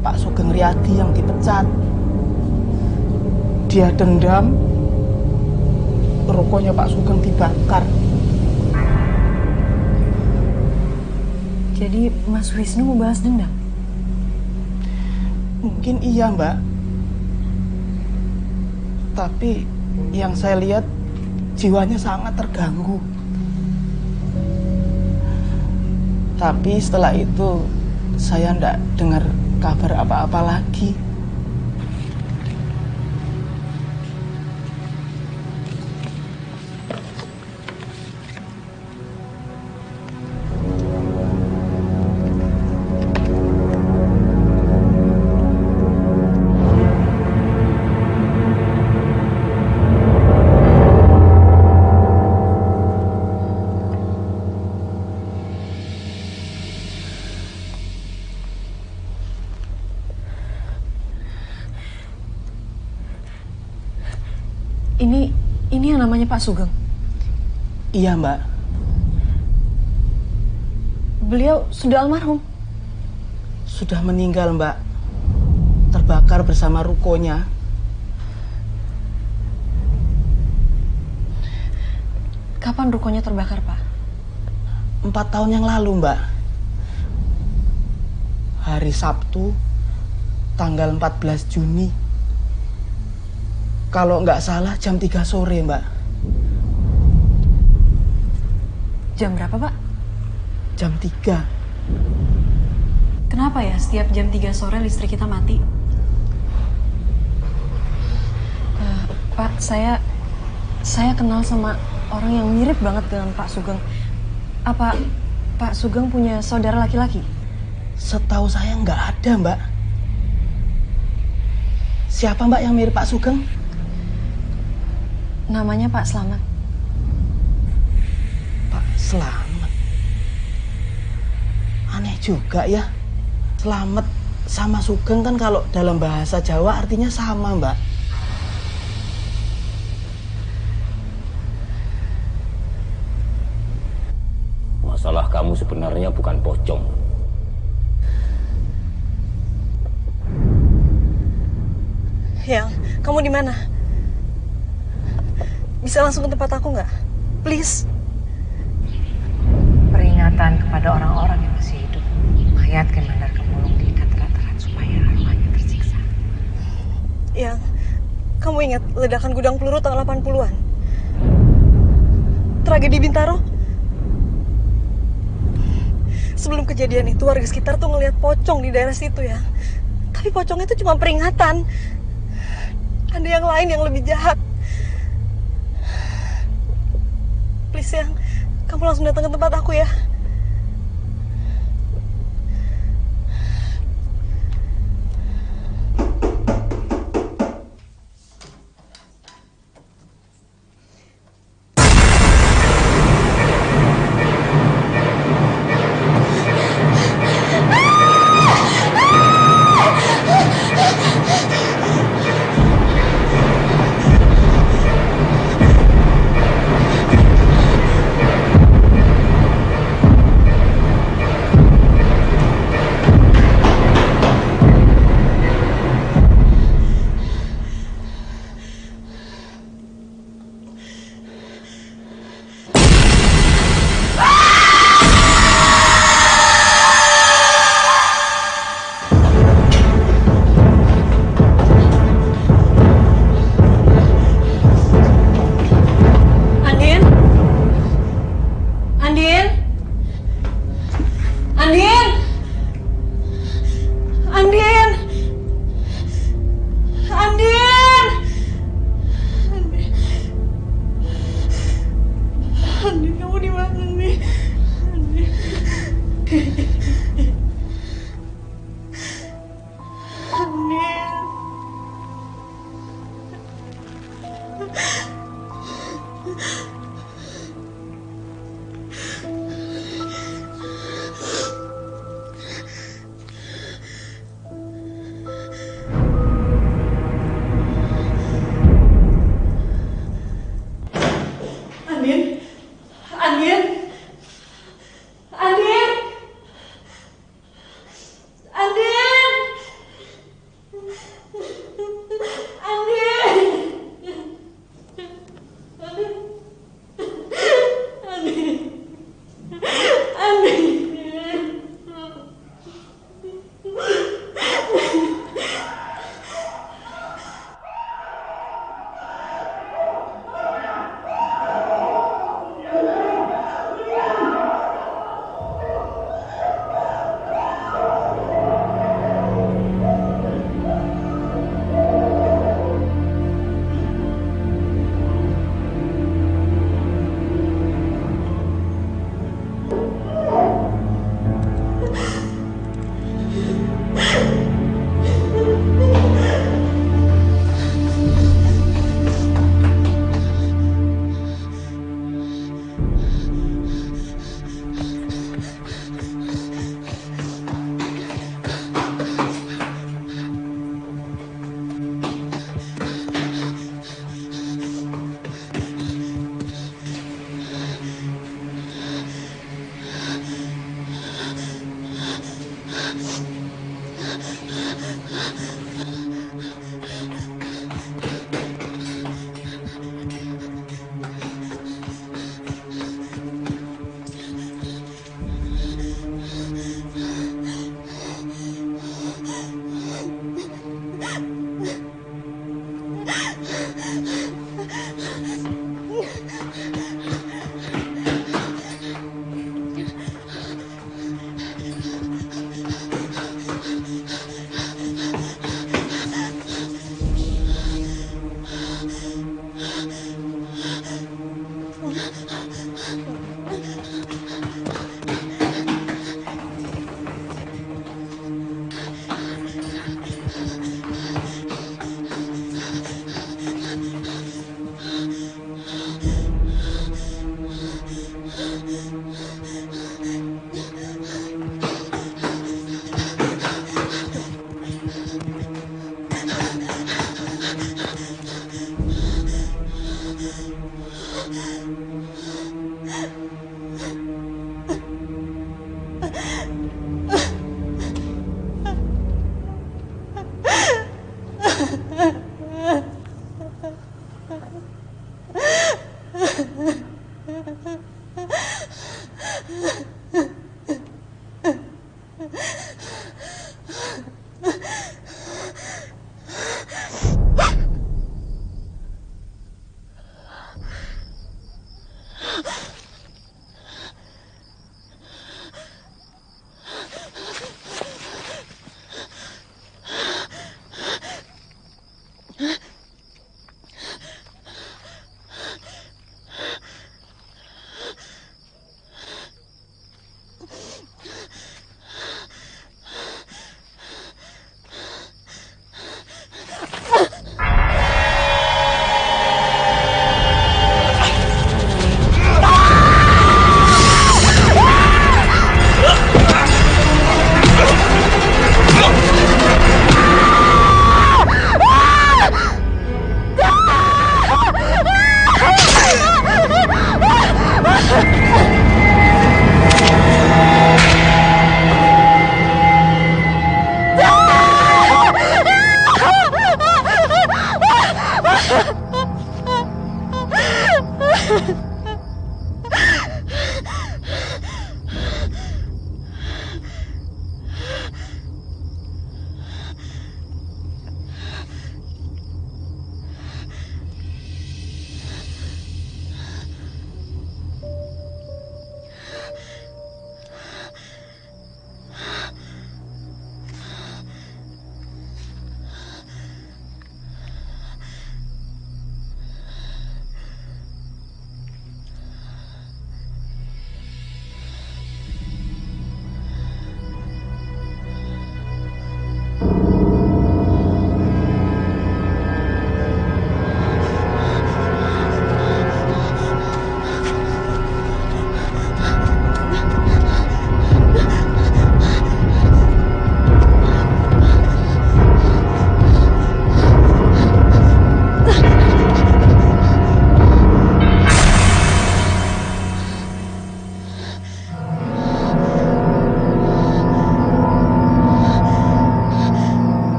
Pak Sugeng Riyadi yang dipecat. Dia dendam, rukonya Pak Sugeng dibakar. Jadi Mas Wisnu mau balas dendam? Mungkin iya, Mbak. Tapi yang saya lihat jiwanya sangat terganggu. Tapi setelah itu saya ndak dengar kabar apa-apa lagi. Ini yang namanya Pak Sugeng? Iya, Mbak. Beliau sudah almarhum? Sudah meninggal, Mbak. Terbakar bersama rukonya. Kapan rukonya terbakar, Pak? 4 tahun yang lalu, Mbak. Hari Sabtu, tanggal 14 Juni. Kalau nggak salah jam 3 sore, Mbak. Jam berapa, Pak? Jam 3. Kenapa ya setiap jam 3 sore listrik kita mati? Pak, saya kenal sama orang yang mirip banget dengan Pak Sugeng. Apa Pak Sugeng punya saudara laki-laki? Setahu saya nggak ada, Mbak. Siapa, Mbak, yang mirip Pak Sugeng? Namanya Pak Slamet. Pak Slamet. Aneh juga ya. Slamet sama Sugeng kan kalau dalam bahasa Jawa artinya sama, Mbak. Masalah kamu sebenarnya bukan pocong. Yang, kamu di mana? Bisa langsung ke tempat aku nggak? Please. Peringatan kepada orang-orang yang masih hidup. Mayat Kemandar Kemulung diikat erat-erat supaya arwahnya tersiksa. Yang, kamu ingat ledakan gudang peluru tahun 80-an? Tragedi Bintaro? Sebelum kejadian itu warga sekitar tuh ngelihat pocong di daerah situ ya. Tapi pocongnya itu cuma peringatan. Ada yang lain yang lebih jahat. Please yang, kamu langsung datang ke tempat aku ya.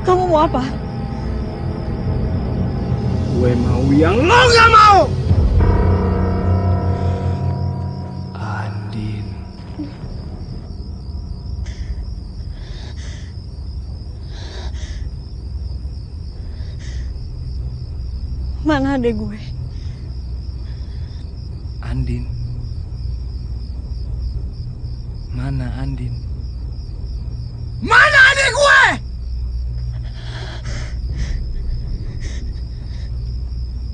Kamu mau apa? Gue mau yang lo gak mau. Andin. Mana adek gue? Andin. Mana Andin? Mana adek gue?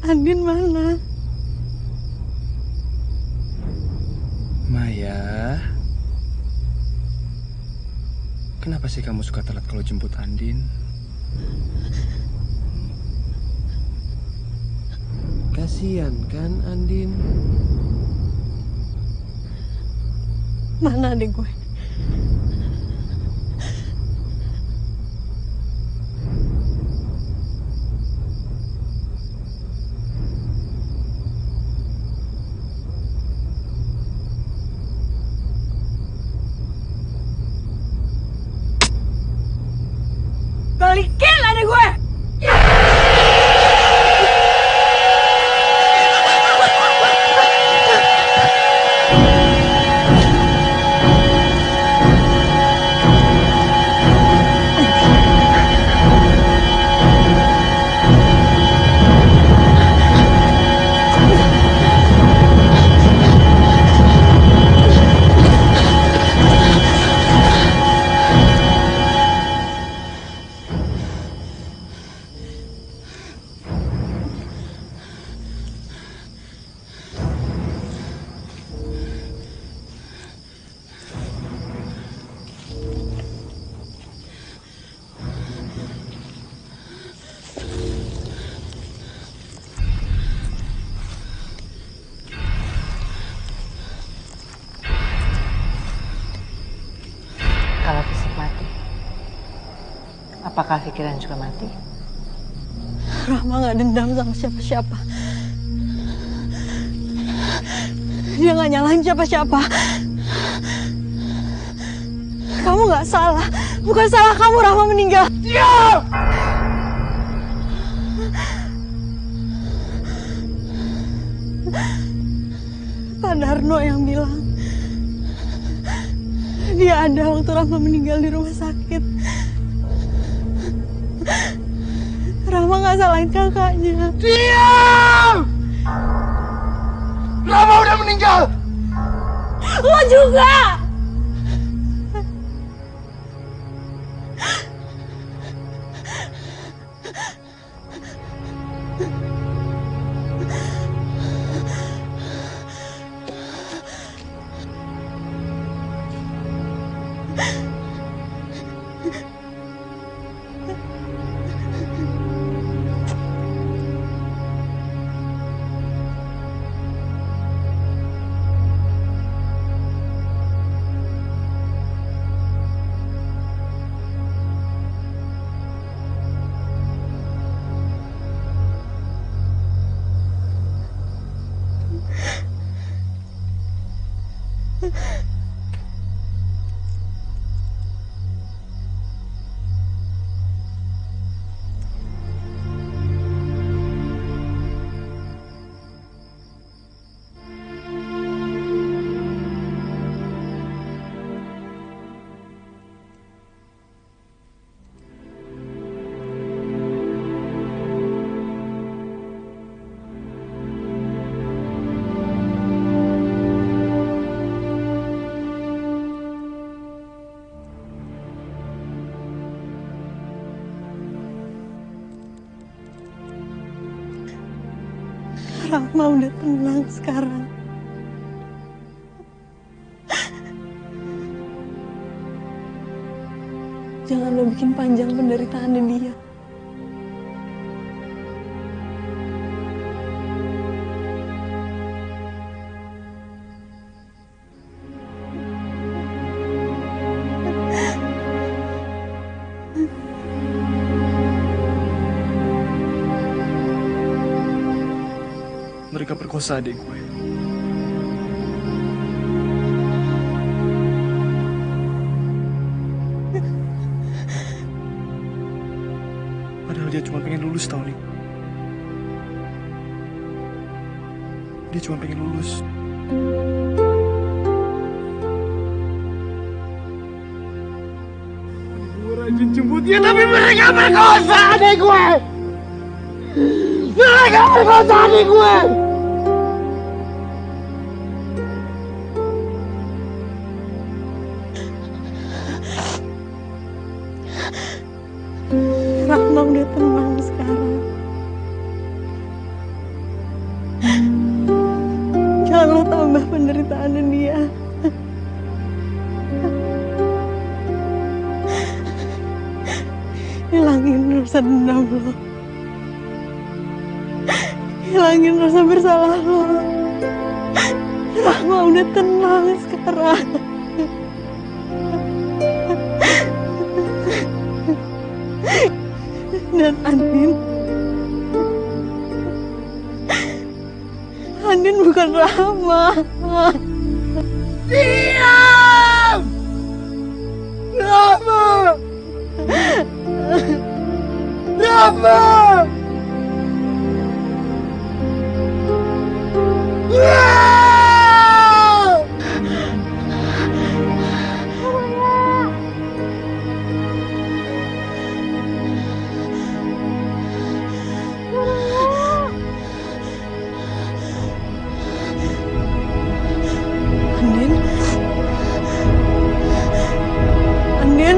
Andin mana? Maya. Kenapa sih kamu suka telat kalau jemput Andin? Kasian kan Andin? Mana adek gue? Balikin adek gue! Apakah pikiran juga mati? Rahma gak dendam sama siapa-siapa. Dia gak nyalahin siapa-siapa. Kamu gak salah. Bukan salah kamu Rahma meninggal. Diam! Pak Darno yang bilang dia ada waktu Rahma meninggal di rumah sakit. Rahma gak salahin kakaknya. Diam! Rahma udah meninggal! Lo juga! Rahma udah tenang sekarang. Jangan lo bikin panjang penderitaannya dia. Mereka perkosa adik gue. Padahal dia cuma pengen lulus tahun ini. Dia cuma pengen lulus. Gue rajin jemput dia, tapi mereka perkosa adik gue. Mereka perkosa adik gue. Rahma udah tenang sekarang. Jangan lo tambah penderitaannya dia. Hilangin rasa dendam lo. Hilangin rasa bersalah lo. Rahma udah tenang sekarang. Dan Andin bukan Rahma. Diam! Rahma! Rahma! Andin.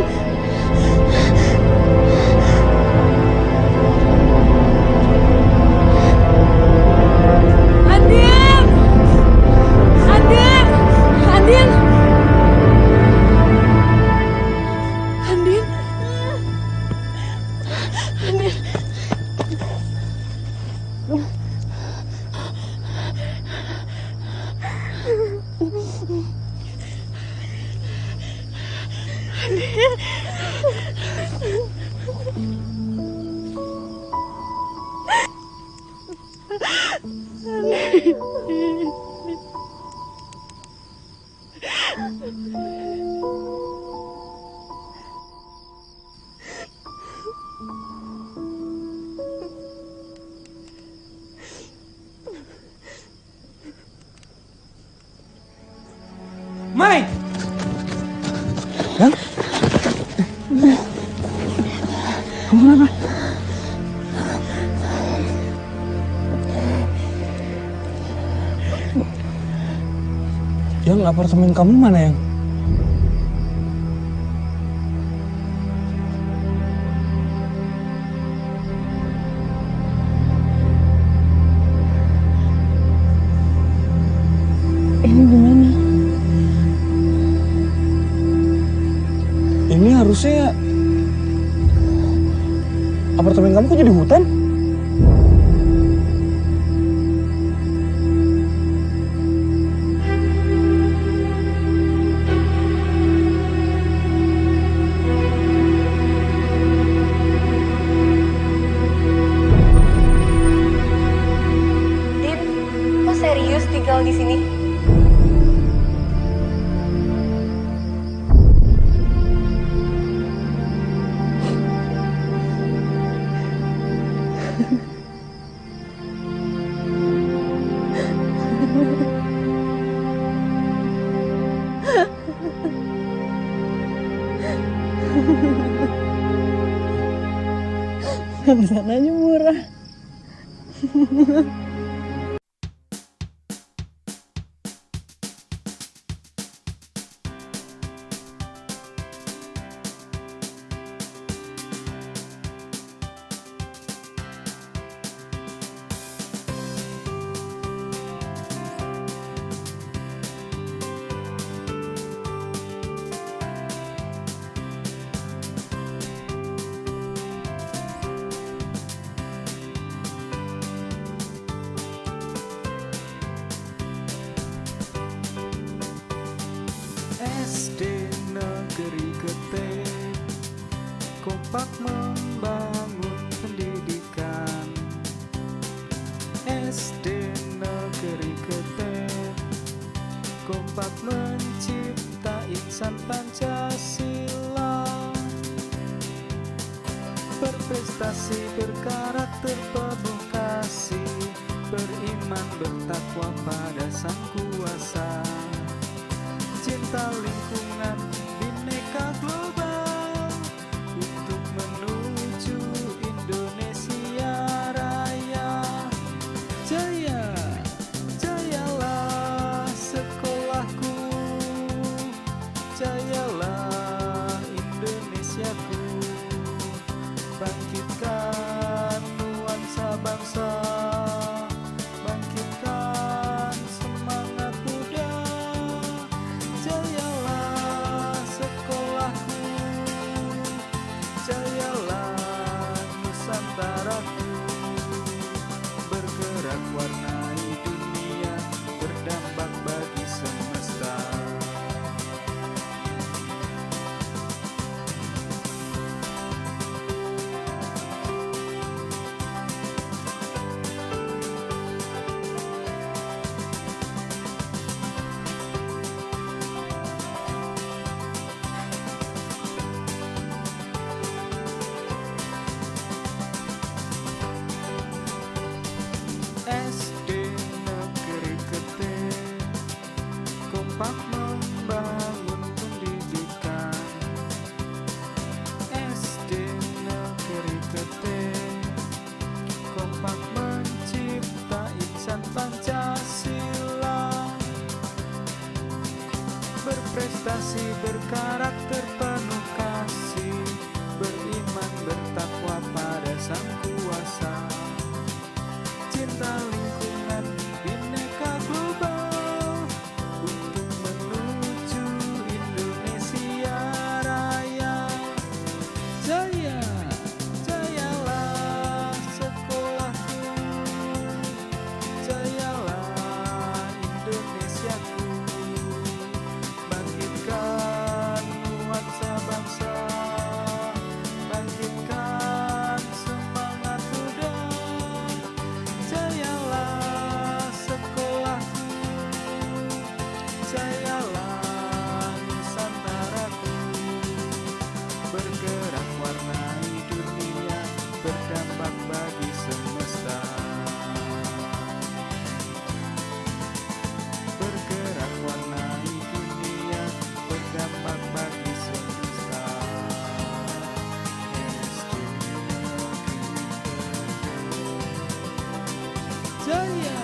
Mai! Yang? Kamu kenapa? Yang apartemen kamu mana, Yang? Ini gimana? Ini harusnya apartemen kamu kok jadi hutan? Din, lo serius tinggal di sini? Sananya murah. SD Negeri Gete kompak membangun pendidikan. SD Negeri Gete kompak mencipta insan Pancasila, berprestasi berkarakter penuh kasih, beriman bertakwa pada Sang Kuasa, cinta lingkungan, bineka global, untuk menuju Indonesia Raya. Jaya, jayalah sekolahku, jayalah Indonesiaku, bangkitkan nuansa bangsa, bangkitkan semangat muda. Jayalah sekolahku, jayalah Nusantaraku, bergerak warnai dunia, berdampak bagi semesta. SD Negeri Gete kompak membangun pendidikan. SD Negeri Gete kompak mencipta insan Pancasila, berprestasi berkarakter penuh kasih, beriman bertakwa pada Sang Kuasa, cinta lingkungan, bineka global, untuk menuju Indonesia Raya. Jaya, jayalah sekolahku, Jaya.